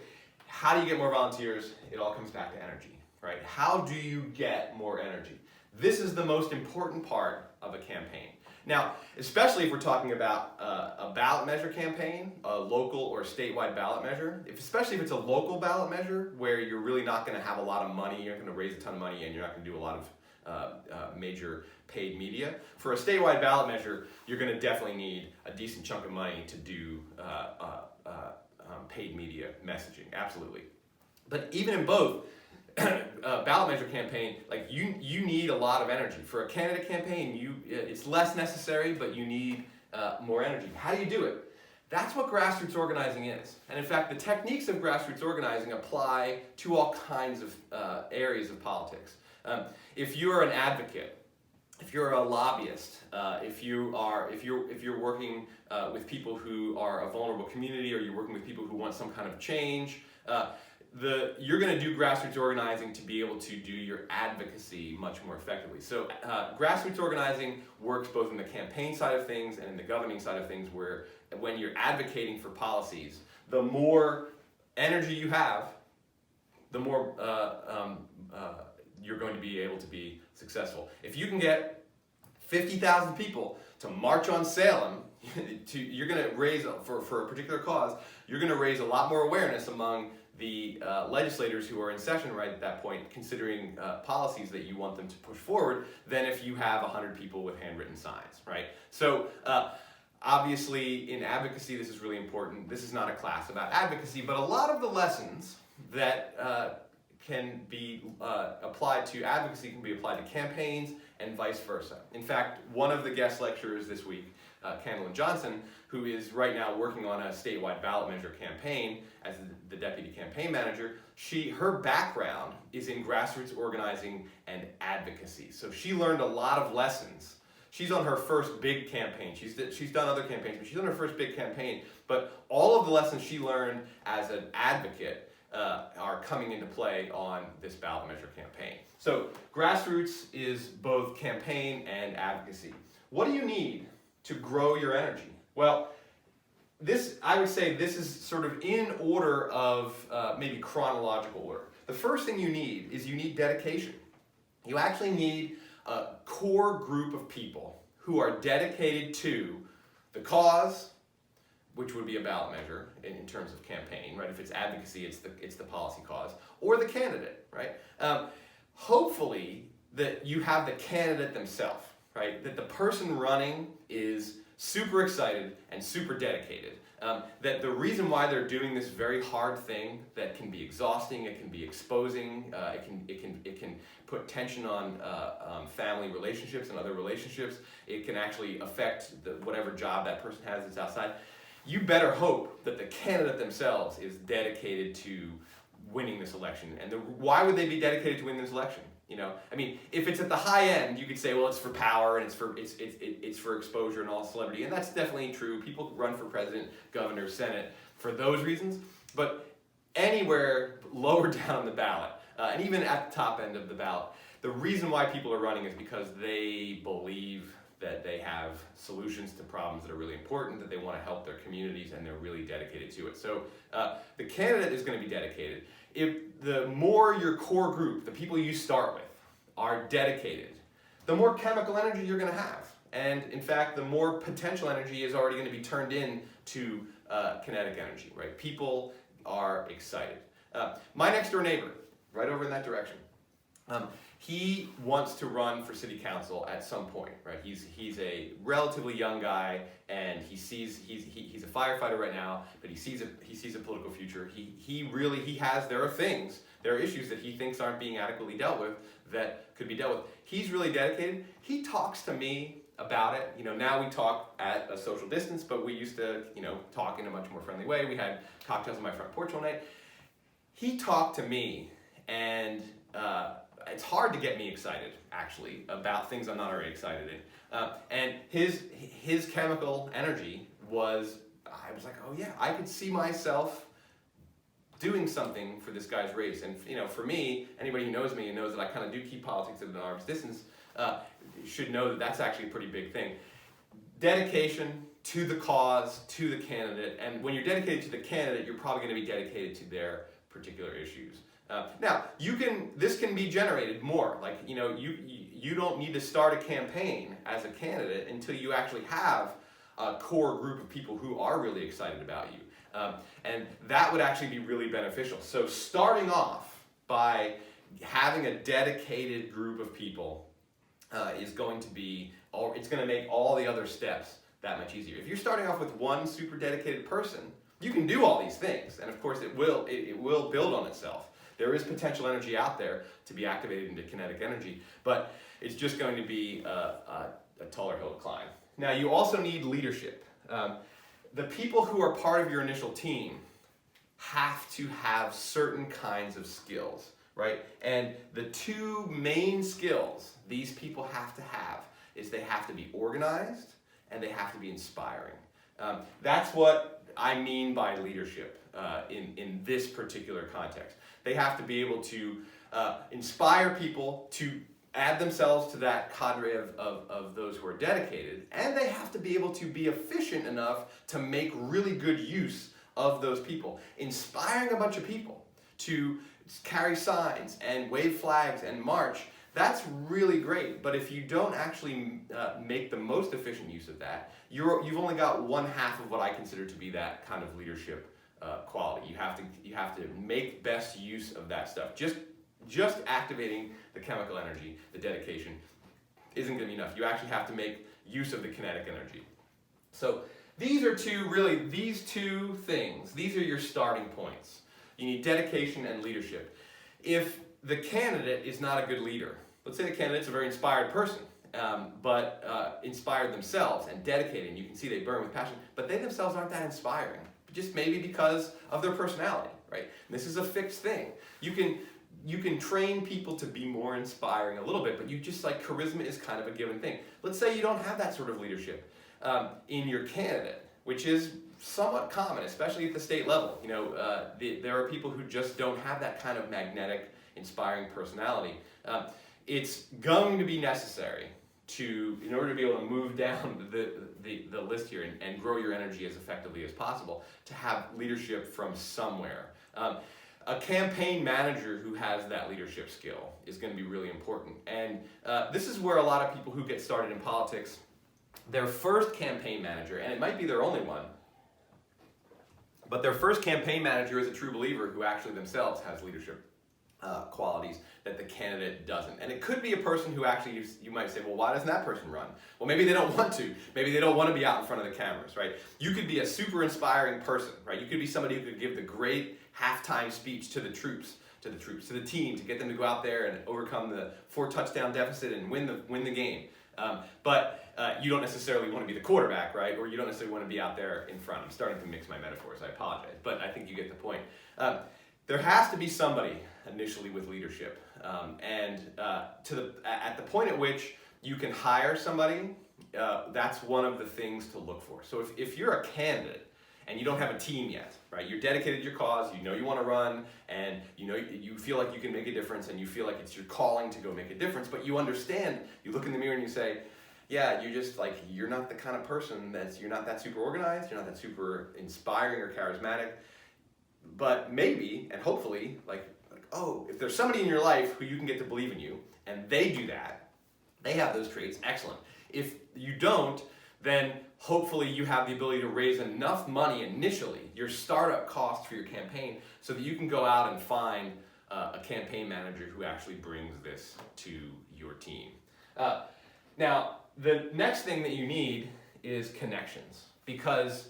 How do you get more volunteers? It all comes back to energy, right? How do you get more energy? This is the most important part of a campaign. Now, especially if we're talking about a ballot measure campaign, a local or statewide ballot measure, especially if it's a local ballot measure where you're really not going to have a lot of money, you're not going to raise a ton of money, and you're not going to do a lot of major paid media. For a statewide ballot measure, you're going to definitely need a decent chunk of money to do paid media messaging, absolutely. But even in both, ballot measure campaign, like you need a lot of energy. For a candidate campaign, it's less necessary, but you need more energy. How do you do it? That's what grassroots organizing is. And in fact, the techniques of grassroots organizing apply to all kinds of areas of politics. If you're an advocate, if you're a lobbyist, if you're working with people who are a vulnerable community, or you're working with people who want some kind of change, you're going to do grassroots organizing to be able to do your advocacy much more effectively. So grassroots organizing works both in the campaign side of things and in the governing side of things, where when you're advocating for policies, the more energy you have, the more you're going to be able to be successful. If you can get 50,000 people to march on Salem you're going to raise, for a particular cause, you're going to raise a lot more awareness among the legislators who are in session right at that point, considering policies that you want them to push forward, than if you have 100 people with handwritten signs, right? So obviously in advocacy, this is really important. This is not a class about advocacy, but a lot of the lessons that can be applied to advocacy can be applied to campaigns and vice versa. In fact, one of the guest lecturers this week, Candolyn Johnson, who is right now working on a statewide ballot measure campaign as the deputy campaign manager, her background is in grassroots organizing and advocacy. So she learned a lot of lessons. She's on her first big campaign. She's done other campaigns, but she's on her first big campaign. But all of the lessons she learned as an advocate are coming into play on this ballot measure campaign. So grassroots is both campaign and advocacy. What do you need to grow your energy? Well, I would say this is sort of in order of maybe chronological order. The first thing you need is dedication. You actually need a core group of people who are dedicated to the cause, which would be a ballot measure in terms of campaign, right? If it's advocacy, it's the policy cause, or the candidate, right? Hopefully that you have the candidate themselves, right? That the person running is super excited and super dedicated. That the reason why they're doing this very hard thing that can be exhausting, it can be exposing, it can put tension on family relationships and other relationships. It can actually affect whatever job that person has that's outside. You better hope that the candidate themselves is dedicated to winning this election. And why would they be dedicated to winning this election? You know, I mean, if it's at the high end, you could say, well, it's for power and it's for exposure and all celebrity, and that's definitely true. People run for president, governor, senate for those reasons. But anywhere lower down on the ballot, and even at the top end of the ballot, the reason why people are running is because they believe that they have solutions to problems that are really important, that they want to help their communities, and they're really dedicated to it. So the candidate is going to be dedicated. If the more your core group, the people you start with, are dedicated, the more chemical energy you're going to have. And in fact, the more potential energy is already going to be turned into kinetic energy, right? People are excited. My next door neighbor, right over in that direction, he wants to run for city council at some point, right? He's a relatively young guy, and he's a firefighter right now, but he sees a political future. There are issues that he thinks aren't being adequately dealt with that could be dealt with. He's really dedicated. He talks to me about it. You know, now we talk at a social distance, but we used to, talk in a much more friendly way. We had cocktails on my front porch all night. He talked to me, and it's hard to get me excited, actually, about things I'm not already excited in. And his chemical energy I was like, oh yeah, I could see myself doing something for this guy's race. And for me, anybody who knows me and knows that I kind of do keep politics at an arm's distance, should know that that's actually a pretty big thing. Dedication to the cause, to the candidate, and when you're dedicated to the candidate, you're probably going to be dedicated to their particular issues. Now, this can be generated more. Like, you don't need to start a campaign as a candidate until you actually have a core group of people who are really excited about you. And that would actually be really beneficial. So starting off by having a dedicated group of people is going to make all the other steps that much easier. If you're starting off with one super dedicated person, you can do all these things, and of course it will build on itself. There is potential energy out there to be activated into kinetic energy, but it's just going to be a taller hill to climb. Now, you also need leadership. The people who are part of your initial team have to have certain kinds of skills, right? And the two main skills these people have to have is they have to be organized and they have to be inspiring. That's what I mean by leadership in this particular context. They have to be able to inspire people to add themselves to that cadre of those who are dedicated, and they have to be able to be efficient enough to make really good use of those people. Inspiring a bunch of people to carry signs and wave flags and march, that's really great. But if you don't actually make the most efficient use of that, you've only got one half of what I consider to be that kind of leadership quality. You have to make best use of that stuff. Just activating the chemical energy, the dedication, isn't going to be enough. You actually have to make use of the kinetic energy. So these two things, these are your starting points. You need dedication and leadership. If the candidate is not a good leader, let's say the candidate's a very inspired person, but inspired themselves and dedicated, and you can see they burn with passion, but they themselves aren't that inspiring, just maybe because of their personality, right? And this is a fixed thing. You can train people to be more inspiring a little bit, but you just like charisma is kind of a given thing. Let's say you don't have that sort of leadership in your candidate, which is somewhat common, especially at the state level. There are people who just don't have that kind of magnetic, inspiring personality. It's going to be necessary in order to be able to move down the list here and grow your energy as effectively as possible, to have leadership from somewhere. A campaign manager who has that leadership skill is going to be really important. And this is where a lot of people who get started in politics, their first campaign manager, and it might be their only one, but their first campaign manager is a true believer who actually themselves has leadership qualities that the candidate doesn't. And it could be a person who actually, you might say, well, why doesn't that person run? Well, maybe they don't want to. Maybe they don't want to be out in front of the cameras, right? You could be a super inspiring person, right? You could be somebody who could give the great halftime speech to the team, to get them to go out there and overcome the 4-touchdown deficit and win the game. But you don't necessarily want to be the quarterback, right? Or you don't necessarily want to be out there in front. I'm starting to mix my metaphors, I apologize, but I think you get the point. There has to be somebody initially with leadership, at the point at which you can hire somebody, that's one of the things to look for. So if you're a candidate and you don't have a team yet, right? You're dedicated to your cause, you want to run, and you feel like you can make a difference, and you feel like it's your calling to go make a difference, but you understand, you look in the mirror and you say, yeah, you're not the kind of person you're not that super organized, you're not that super inspiring or charismatic, but maybe, and hopefully, if there's somebody in your life who you can get to believe in you, and they do that, they have those traits, excellent. If you don't, then hopefully you have the ability to raise enough money initially, your startup cost for your campaign, so that you can go out and find a campaign manager who actually brings this to your team. Now, the next thing that you need is connections, because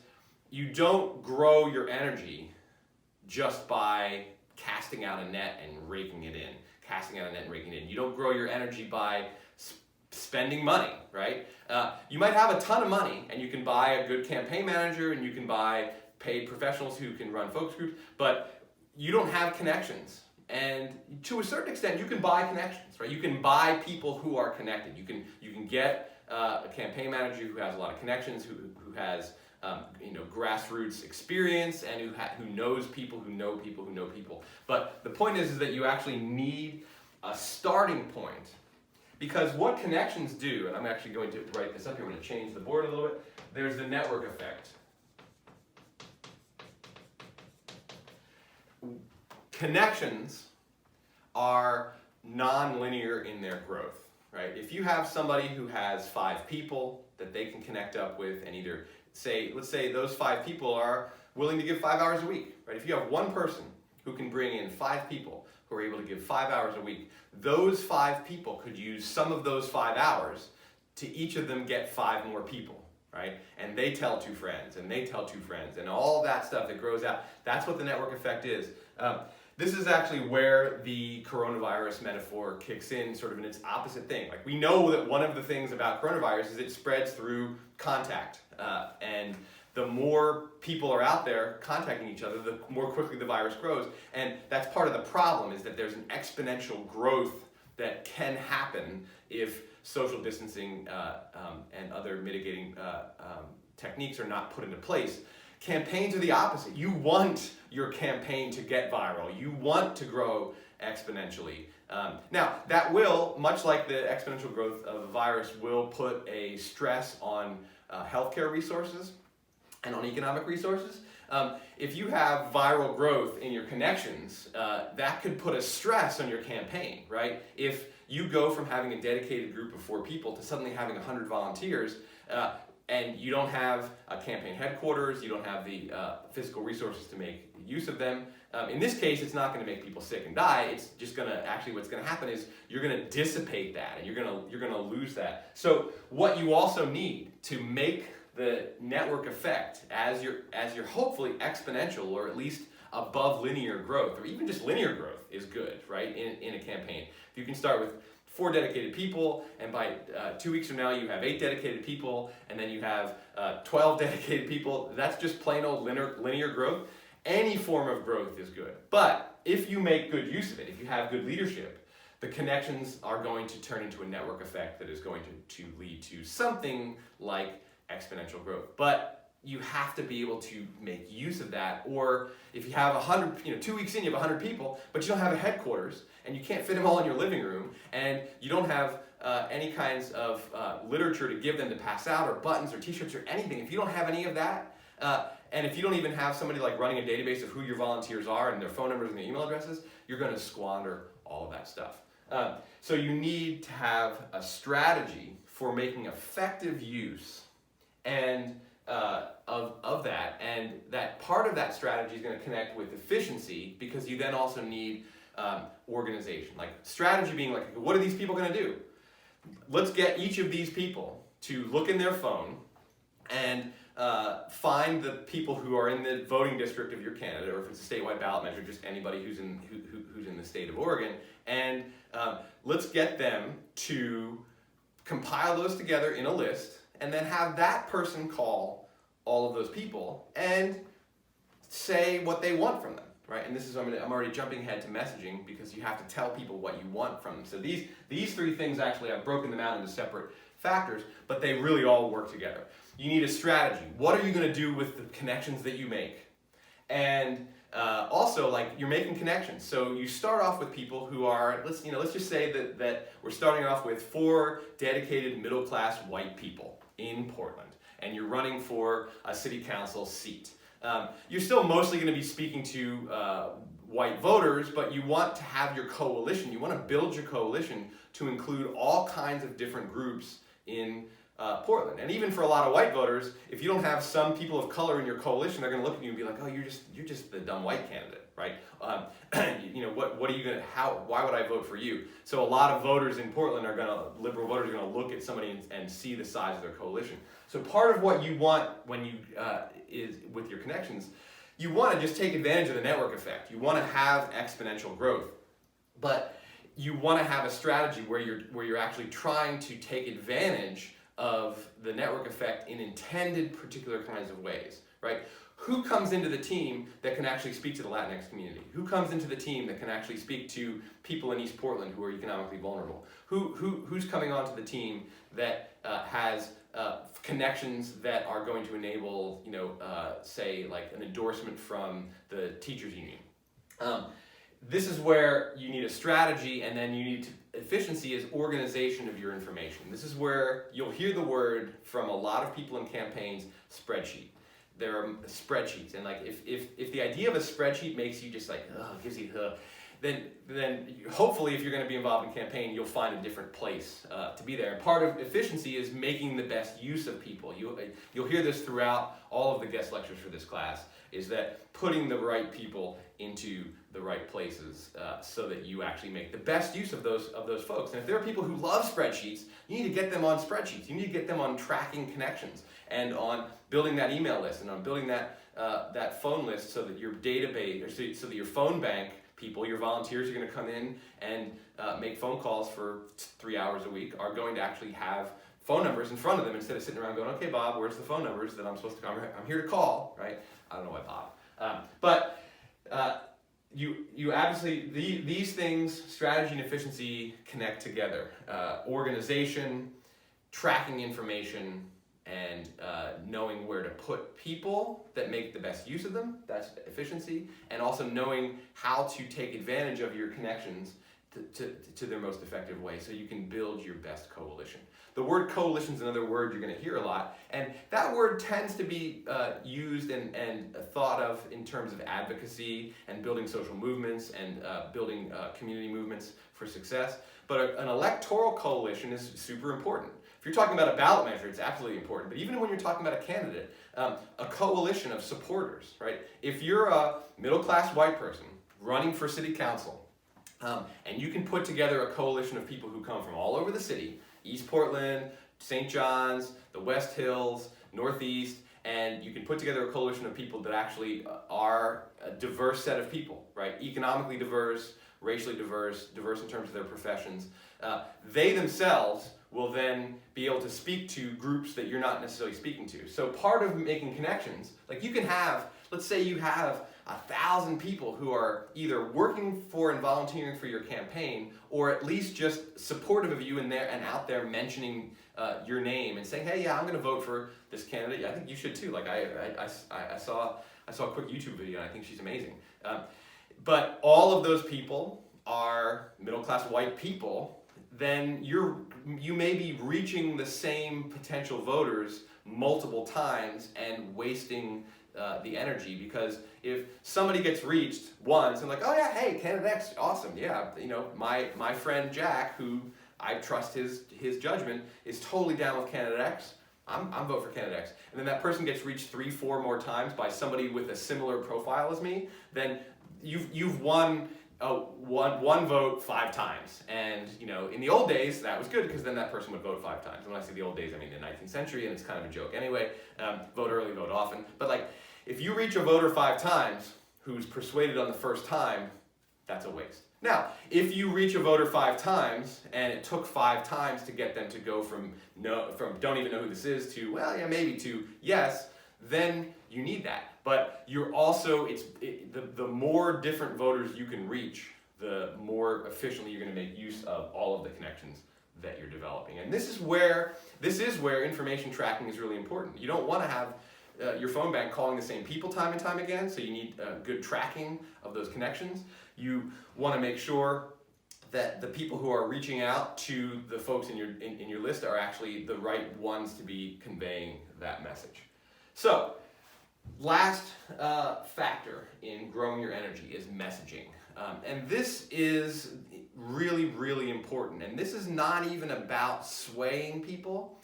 you don't grow your energy just by casting out a net and raking it in. You don't grow your energy by spending money, right? You might have a ton of money and you can buy a good campaign manager and you can buy paid professionals who can run focus groups, but you don't have connections. And to a certain extent, you can buy connections, right? You can buy people who are connected. You can get a campaign manager who has a lot of connections, who has grassroots experience, and who knows people who know people who know people. But the point is that you actually need a starting point, because what connections do, and I'm actually going to write this up here, I'm going to change the board a little bit. There's the network effect. Connections are non-linear in their growth, right? If you have somebody who has 5 people that they can connect up with, and let's say those 5 people are willing to give 5 hours a week, right? If you have one person who can bring in 5 people who are able to give 5 hours a week, those 5 people could use some of those 5 hours to each of them get 5 more people, right? And they tell 2 friends, and they tell 2 friends, and all that stuff that grows out. That's what the network effect is. This is actually where the coronavirus metaphor kicks in, sort of in its opposite thing. We know that one of the things about coronavirus is it spreads through contact. And the more people are out there contacting each other, the more quickly the virus grows. And that's part of the problem, is that there's an exponential growth that can happen if social distancing and other mitigating techniques are not put into place. Campaigns are the opposite. You want your campaign to get viral. You want to grow exponentially. Now, that will, much like the exponential growth of a virus, will put a stress on healthcare resources and on economic resources. If you have viral growth in your connections, that could put a stress on your campaign, right? If you go from having a dedicated group of 4 people to suddenly having 100 volunteers, and you don't have a campaign headquarters, you don't have the physical resources to make use of them. In this case, it's not going to make people sick and die. It's just going to actually what's going to happen is you're going to dissipate that, and you're going to lose that. So what you also need to make the network effect as you're hopefully exponential or at least above linear growth, or even just linear growth is good, right? In a campaign, if you can start with 4 dedicated people, and by 2 weeks from now you have 8 dedicated people, and then you have 12 dedicated people. That's just plain old linear growth. Any form of growth is good. But if you make good use of it, if you have good leadership, the connections are going to turn into a network effect that is going to lead to something like exponential growth. But you have to be able to make use of that. Or if you have 100, 2 weeks in, you have 100 people, but you don't have a headquarters, and you can't fit them all in your living room, and you don't have any kinds of literature to give them to pass out, or buttons, or t-shirts, or anything. If you don't have any of that, and if you don't even have somebody like running a database of who your volunteers are and their phone numbers and their email addresses, you're going to squander all of that stuff. So you need to have a strategy for making effective use and of that, and that part of that strategy is going to connect with efficiency, because you then also need organization. Like strategy being like, what are these people going to do? Let's get each of these people to look in their phone and find the people who are in the voting district of your candidate, or if it's a statewide ballot measure, just anybody who's in the state of Oregon, and let's get them to compile those together in a list, and then have that person call all of those people and say what they want from them, right? And this is, I'm already jumping ahead to messaging, because you have to tell people what you want from them. So these 3 things, actually, I've broken them out into separate factors, but they really all work together. You need a strategy. What are you going to do with the connections that you make? And also, like, you're making connections. So you start off with people who are, let's just say that we're starting off with 4 dedicated middle-class white people in Portland, and you're running for a city council seat. You're still mostly going to be speaking to white voters, but you want to have your coalition. You want to build your coalition to include all kinds of different groups in Portland. And even for a lot of white voters, if you don't have some people of color in your coalition, they're going to look at you and be like, oh, you're just the dumb white candidate, right? What are you going to, why would I vote for you? So a lot of voters in Portland liberal voters are going to look at somebody and see the size of their coalition. So part of what you want when you, is with your connections, you want to just take advantage of the network effect. You want to have exponential growth, but you want to have a strategy where you're actually trying to take advantage of the network effect in intended particular kinds of ways, right? Who comes into the team that can actually speak to the Latinx community? Who comes into the team that can actually speak to people in East Portland who are economically vulnerable? Who's coming onto the team that has connections that are going to enable, say, like an endorsement from the teachers union? This is where you need a strategy, and then you need efficiency is organization of your information. This is where you'll hear the word from a lot of people in campaigns, spreadsheet. There are spreadsheets, and like if the idea of a spreadsheet makes you just like, gives you then hopefully if you're going to be involved in campaign, you'll find a different place to be there. And part of efficiency is making the best use of people. You'll hear this throughout all of the guest lectures for this class, is that putting the right people into the right places so that you actually make the best use of those folks. And if there are people who love spreadsheets, you need to get them on spreadsheets. You need to get them on tracking connections and on building that email list and on building that phone list, so that your database, or so that your phone bank people, your volunteers are going to come in and make phone calls for 3 hours a week, are going to actually have phone numbers in front of them instead of sitting around going, okay, Bob, where's the phone numbers that I'm supposed to come? I'm here to call, right? I don't know why Bob. But you obviously, these things, strategy and efficiency, connect together. Organization, tracking information, and knowing where to put people that make the best use of them, that's efficiency, and also knowing how to take advantage of your connections to their most effective way so you can build your best coalition. The word coalition is another word you're going to hear a lot, and that word tends to be used and thought of in terms of advocacy and building social movements and building community movements for success. But an electoral coalition is super important. If you're talking about a ballot measure, it's absolutely important. But even when you're talking about a candidate, a coalition of supporters, right? If you're a middle-class white person running for city council, and you can put together a coalition of people who come from all over the city, East Portland, St. John's, the West Hills, Northeast, and you can put together a coalition of people that actually are a diverse set of people, right? Economically diverse, racially diverse, diverse in terms of their professions. They themselves will then be able to speak to groups that you're not necessarily speaking to. So part of making connections, like you can have, let's say you have 1,000 people who are either working for and volunteering for your campaign, or at least just supportive of you and out there mentioning your name and saying, hey, yeah, I'm going to vote for this candidate. I think you should too. Like I saw a quick YouTube video and I think she's amazing. But all of those people are middle-class white people. Then you may be reaching the same potential voters multiple times and wasting the energy, because if somebody gets reached once and like, oh yeah, hey, candidate X, awesome, yeah, my friend Jack, who I trust his judgment, is totally down with candidate X, I'm voting for candidate X, and then that person gets reached 3-4 more times by somebody with a similar profile as me, then you've won one vote 5 times. And in the old days that was good, because then that person would vote 5 times. And when I say the old days, I mean the 19th century, and it's kind of a joke anyway. Vote early, vote often. But like, if you reach a voter 5 times who's persuaded on the first time, that's a waste. Now, if you reach a voter 5 times and it took 5 times to get them to go from don't even know who this is to, well, yeah, maybe, to yes, then you need that. But you're also, the more different voters you can reach, the more efficiently you're going to make use of all of the connections that you're developing. And this is where information tracking is really important. You don't want to have your phone bank calling the same people time and time again, so you need good tracking of those connections. You want to make sure that the people who are reaching out to the folks in your list are actually the right ones to be conveying that message. So, last factor in growing your energy is messaging. And this is really, really important. And this is not even about swaying people.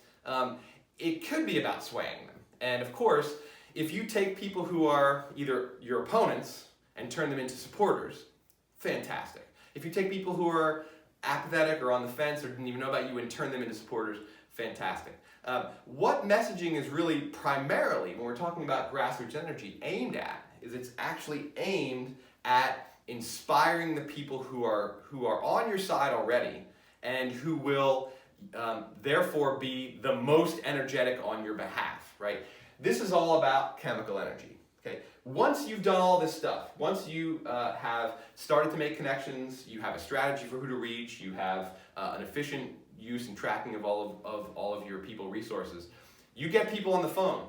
It could be about swaying them. And of course, if you take people who are either your opponents and turn them into supporters, fantastic. If you take people who are apathetic or on the fence or didn't even know about you and turn them into supporters, fantastic. What messaging is really primarily, when we're talking about grassroots energy, aimed at, is it's actually aimed at inspiring the people who are on your side already and who will therefore be the most energetic on your behalf, right? This is all about chemical energy, okay? Once you've done all this stuff, once you have started to make connections, you have a strategy for who to reach, you have an efficient use and tracking of all of your people resources, you get people on the phone,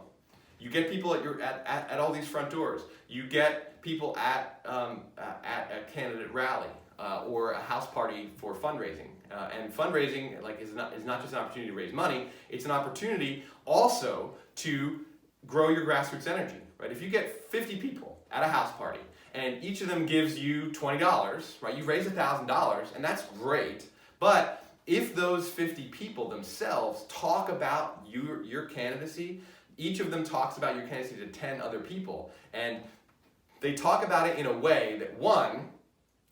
you get people at all these front doors, you get people at a candidate rally or a house party for fundraising. And fundraising is not just an opportunity to raise money, it's an opportunity also to grow your grassroots energy, right? If you get 50 people at a house party and each of them gives you $20, right? You've raised $1,000, and that's great. But if those 50 people themselves talk about your candidacy, each of them talks about your candidacy to 10 other people, and they talk about it in a way that, one,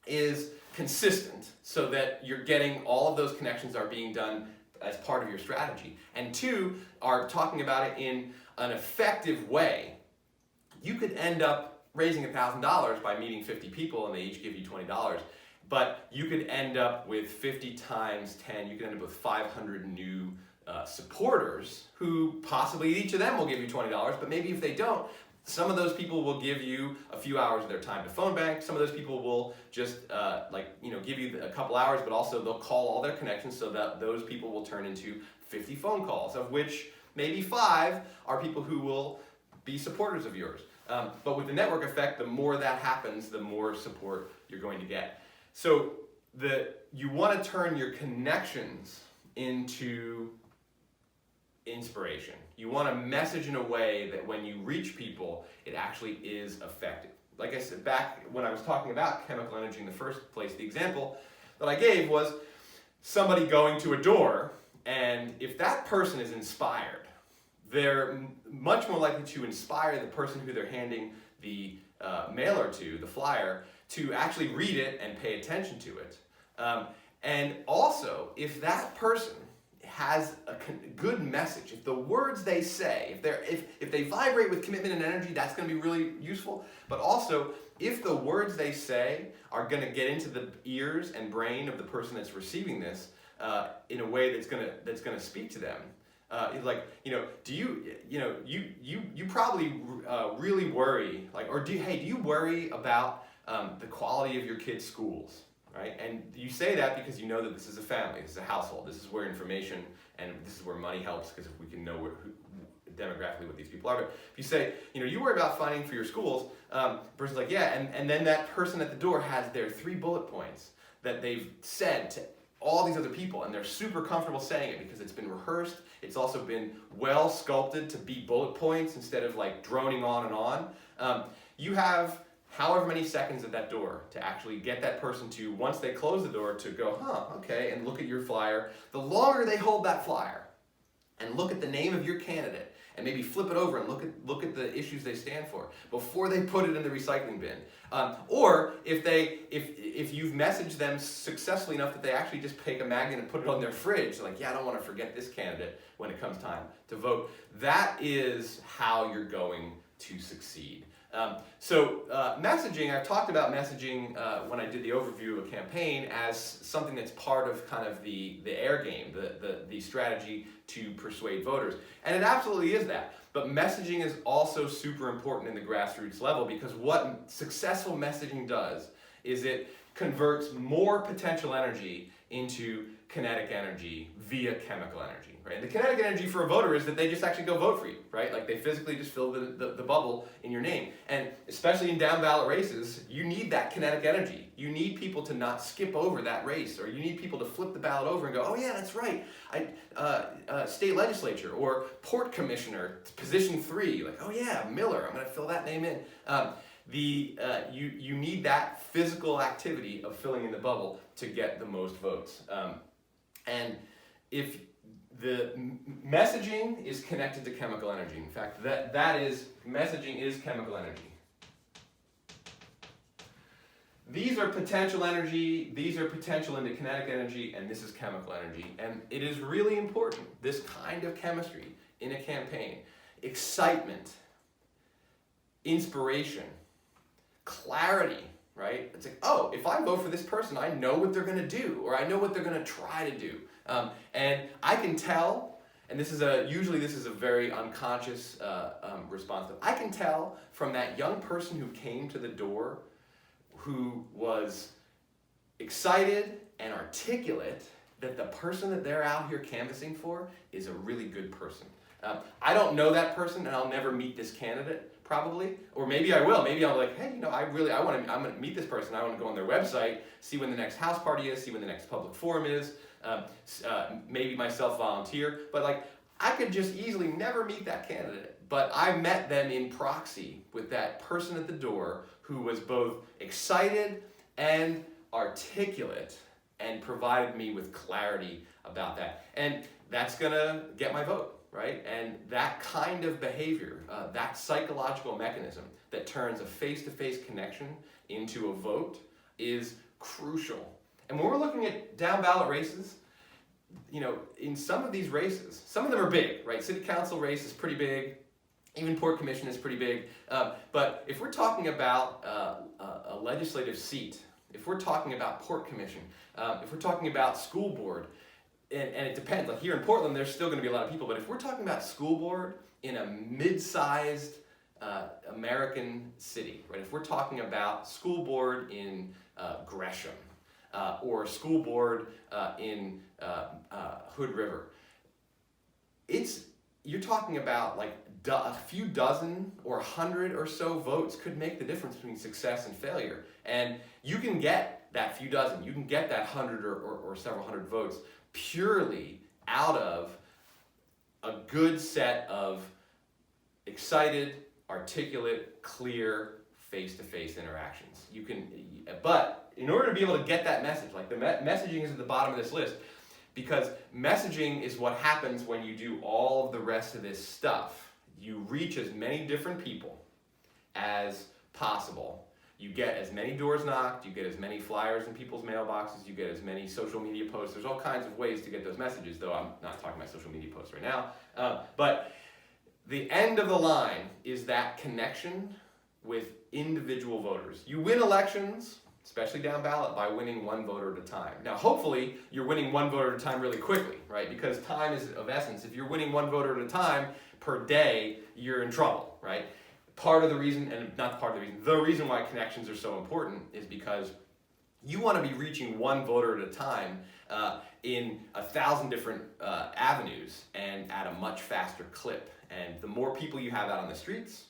is consistent, so that you're getting all of those connections are being done as part of your strategy, and 2, are talking about it in an effective way, you could end up raising $1,000 by meeting 50 people and they each give you $20. But you could end up with 50 times 10, you could end up with 500 new supporters who possibly each of them will give you $20, but maybe if they don't, some of those people will give you a few hours of their time to phone bank. Some of those people will just give you a couple hours, but also they'll call all their connections so that those people will turn into 50 phone calls, of which maybe 5 are people who will be supporters of yours. But with the network effect, the more that happens, the more support you're going to get. So you want to turn your connections into inspiration. You want to message in a way that when you reach people, it actually is effective. Like I said, back when I was talking about chemical energy in the first place, the example that I gave was somebody going to a door, and if that person is inspired, they're much more likely to inspire the person who they're handing the mailer to, the flyer, to actually read it and pay attention to it. And also, if that person has a good message, if the words they say, if they vibrate with commitment and energy, that's going to be really useful. But also, if the words they say are going to get into the ears and brain of the person that's receiving this in a way that's going to speak to them. Do you probably really worry, do you worry about the quality of your kids' schools? Right? And you say that because you know that this is a family, this is a household, this is where information and this is where money helps, because if we can know demographically what these people are. But if you say, you worry about funding for your schools, the person's like, yeah, and then that person at the door has their 3 bullet points that they've said to all these other people, and they're super comfortable saying it because it's been rehearsed. It's also been well sculpted to be bullet points instead of like droning on and on. You have however many seconds at that door to actually get that person to, once they close the door, to go, okay, and look at your flyer. The longer they hold that flyer and look at the name of your candidate and maybe flip it over and look at the issues they stand for before they put it in the recycling bin. Or if you've messaged them successfully enough that they actually just take a magnet and put it on their fridge, like, yeah, I don't want to forget this candidate when it comes time to vote. That is how you're going to succeed. Messaging, I've talked about messaging when I did the overview of a campaign as something that's part of kind of the air game, the strategy to persuade voters. And it absolutely is that. But messaging is also super important in the grassroots level, because what successful messaging does is it converts more potential energy into kinetic energy via chemical energy. Right? And the kinetic energy for a voter is that they just actually go vote for you, right? Like they physically just fill the bubble in your name. And especially in down ballot races, you need that kinetic energy. You need people to not skip over that race, or you need people to flip the ballot over and go, oh yeah, that's right. State legislature or port commissioner, position 3, like, oh yeah, Miller, I'm gonna fill that name in. You need that physical activity of filling in the bubble to get the most votes. And if the messaging is connected to chemical energy. In fact, messaging is chemical energy. These are potential energy, these are potential into kinetic energy, and this is chemical energy. And it is really important, this kind of chemistry in a campaign. Excitement, inspiration, clarity, right? It's like, oh, if I vote for this person, I know what they're going to do, or I know what they're going to try to do. And I can tell, and usually this is a very unconscious response, I can tell from that young person who came to the door who was excited and articulate that the person that they're out here canvassing for is a really good person. I don't know that person, and I'll never meet this candidate, probably, or maybe I will. Maybe I'll be like, hey, I'm going to meet this person. I want to go on their website, see when the next house party is, see when the next public forum is, maybe myself volunteer. But I could just easily never meet that candidate. But I met them in proxy with that person at the door who was both excited and articulate and provided me with clarity about that. And that's gonna get my vote, right? And that kind of behavior, that psychological mechanism that turns a face-to-face connection into a vote is crucial. And when we're looking at down ballot races, in some of these races, some of them are big, right? City council race is pretty big. Even Port Commission is pretty big. But if we're talking about a legislative seat, if we're talking about Port Commission, if we're talking about school board, and it depends, like here in Portland, there's still going to be a lot of people, but if we're talking about school board in a mid-sized American city, right? If we're talking about school board in Gresham, or school board in Hood River, you're talking about a few dozen or 100 or so votes could make the difference between success and failure. And you can get that few dozen. You can get that 100 or several hundred votes purely out of a good set of excited, articulate, clear, face-to-face interactions. But in order to be able to get that message, like the messaging is at the bottom of this list, because messaging is what happens when you do all of the rest of this stuff. You reach as many different people as possible. You get as many doors knocked, you get as many flyers in people's mailboxes, you get as many social media posts. There's all kinds of ways to get those messages, though I'm not talking about social media posts right now. But the end of the line is that connection with individual voters. You win elections, especially down ballot, by winning one voter at a time. Now, hopefully, you're winning one voter at a time really quickly, right? Because time is of essence. If you're winning one voter at a time per day, you're in trouble, right? The reason why connections are so important is because you want to be reaching one voter at a time in 1,000 different avenues and at a much faster clip. And the more people you have out on the streets,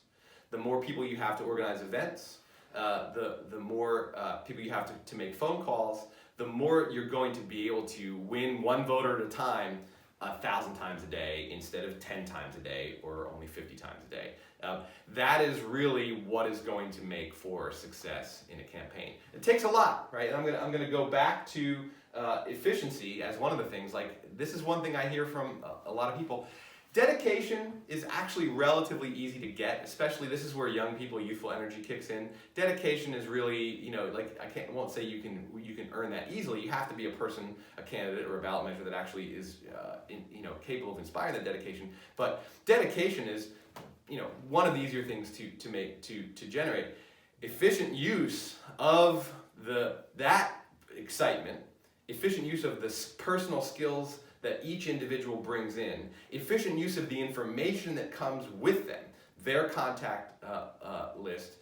the more people you have to organize events, the more people you have to make phone calls, the more you're going to be able to win one voter at a time 1,000 times a day instead of 10 times a day or only 50 times a day. That is really what is going to make for success in a campaign. It takes a lot, right? And I'm gonna go back to efficiency as one of the things. Like, this is one thing I hear from a lot of people. Dedication is actually relatively easy to get, especially this is where young people, youthful energy kicks in. Dedication is really, like won't say you can earn that easily. You have to be a person, a candidate, or a ballot measure that actually is, capable of inspiring that dedication. But dedication is, one of the easier things to generate. Efficient use of that excitement, efficient use of the personal skills that each individual brings in, efficient use of the information that comes with them, their contact list,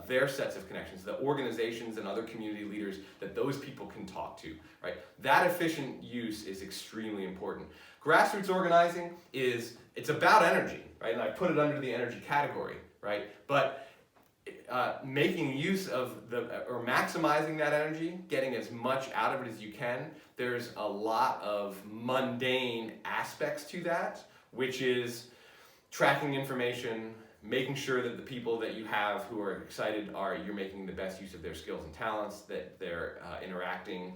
their sets of connections, the organizations and other community leaders that those people can talk to, right? That efficient use is extremely important. Grassroots organizing it's about energy, right? And I put it under the energy category, right? But making use of or maximizing that energy, getting as much out of it as you can, there's a lot of mundane aspects to that, which is tracking information, making sure that the people that you have who are excited you're making the best use of their skills and talents, that they're interacting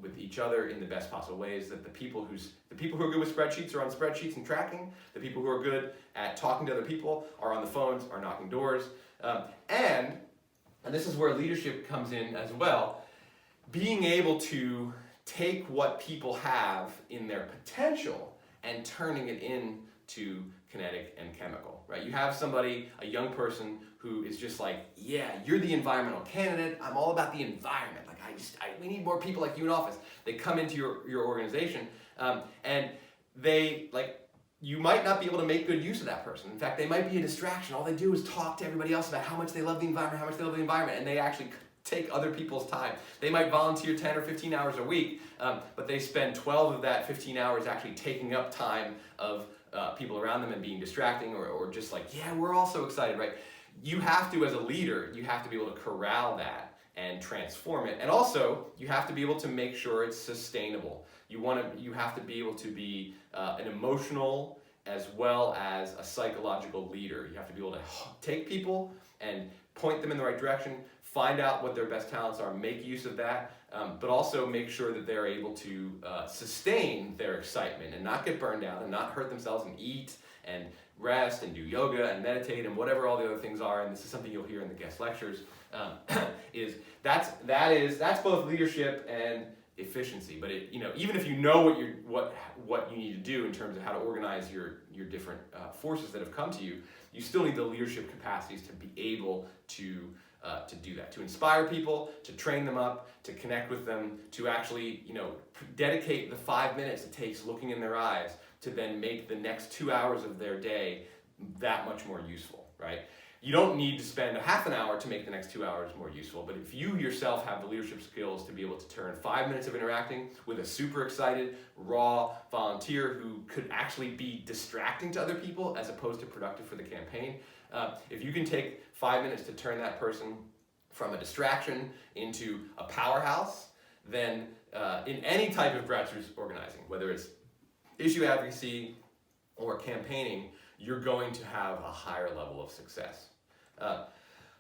with each other in the best possible ways, that the people who are good with spreadsheets are on spreadsheets and tracking, the people who are good at talking to other people are on the phones, are knocking doors, and this is where leadership comes in as well, being able to take what people have in their potential and turning it into kinetic and chemical, right? You have somebody, a young person, who is just like, yeah, you're the environmental candidate, I'm all about the environment, like we need more people like you in office. They come into your organization, and you might not be able to make good use of that person. In fact, they might be a distraction. All they do is talk to everybody else about how much they love the environment, and they actually take other people's time. They might volunteer 10 or 15 hours a week, but they spend 12 of that 15 hours actually taking up time of people around them and being distracting or just like, yeah, we're all so excited, right? You have to, as a leader, you have to be able to corral that and transform it. And also, you have to be able to make sure it's sustainable. You have to be able to be an emotional as well as a psychological leader. You have to be able to take people and point them in the right direction, find out what their best talents are, make use of that, but also make sure that they're able to sustain their excitement and not get burned out and not hurt themselves and eat and rest and do yoga and meditate and whatever all the other things are. And this is something you'll hear in the guest lectures. That's both leadership and efficiency. But even if you know what you need to do in terms of how to organize your different forces that have come to you, you still need the leadership capacities to be able to do that, to inspire people, to train them up, to connect with them, to actually dedicate the 5 minutes it takes looking in their eyes to then make the next 2 hours of their day that much more useful, right? You don't need to spend a half an hour to make the next 2 hours more useful, but if you yourself have the leadership skills to be able to turn 5 minutes of interacting with a super excited, raw volunteer who could actually be distracting to other people as opposed to productive for the campaign, if you can take 5 minutes to turn that person from a distraction into a powerhouse, then in any type of grassroots organizing, whether it's issue advocacy or campaigning, you're going to have a higher level of success.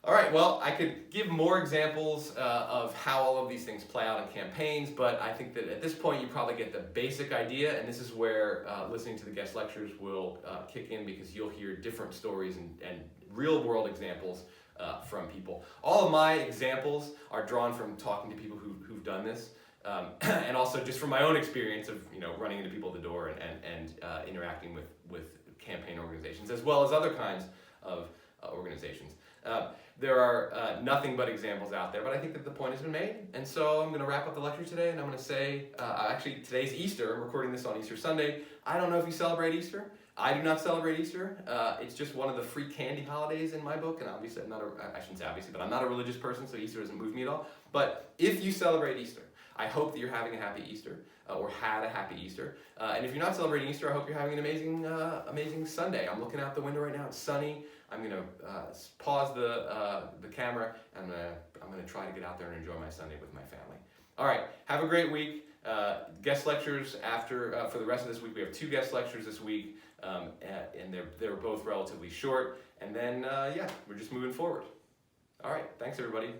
All right, well, I could give more examples of how all of these things play out in campaigns, but I think that at this point you probably get the basic idea, and this is where listening to the guest lectures will kick in, because you'll hear different stories and real-world examples from people. All of my examples are drawn from talking to people who've done this, and also just from my own experience of running into people at the door and interacting with campaign organizations, as well as other kinds of organizations. There are nothing but examples out there, but I think that the point has been made, and so I'm going to wrap up the lecture today, and I'm going to say, actually today's Easter. I'm recording this on Easter Sunday. I don't know if you celebrate Easter. I do not celebrate Easter. It's just one of the free candy holidays in my book, and obviously I shouldn't say obviously, but I'm not a religious person, so Easter doesn't move me at all. But if you celebrate Easter, I hope that you're having a happy Easter, or had a happy Easter. And if you're not celebrating Easter, I hope you're having an amazing Sunday. I'm looking out the window right now. It's sunny. I'm going to pause the camera, and I'm going to try to get out there and enjoy my Sunday with my family. All right, have a great week. Guest lectures after for the rest of this week. We have 2 guest lectures this week, and they're both relatively short. And then, yeah, we're just moving forward. All right, thanks everybody.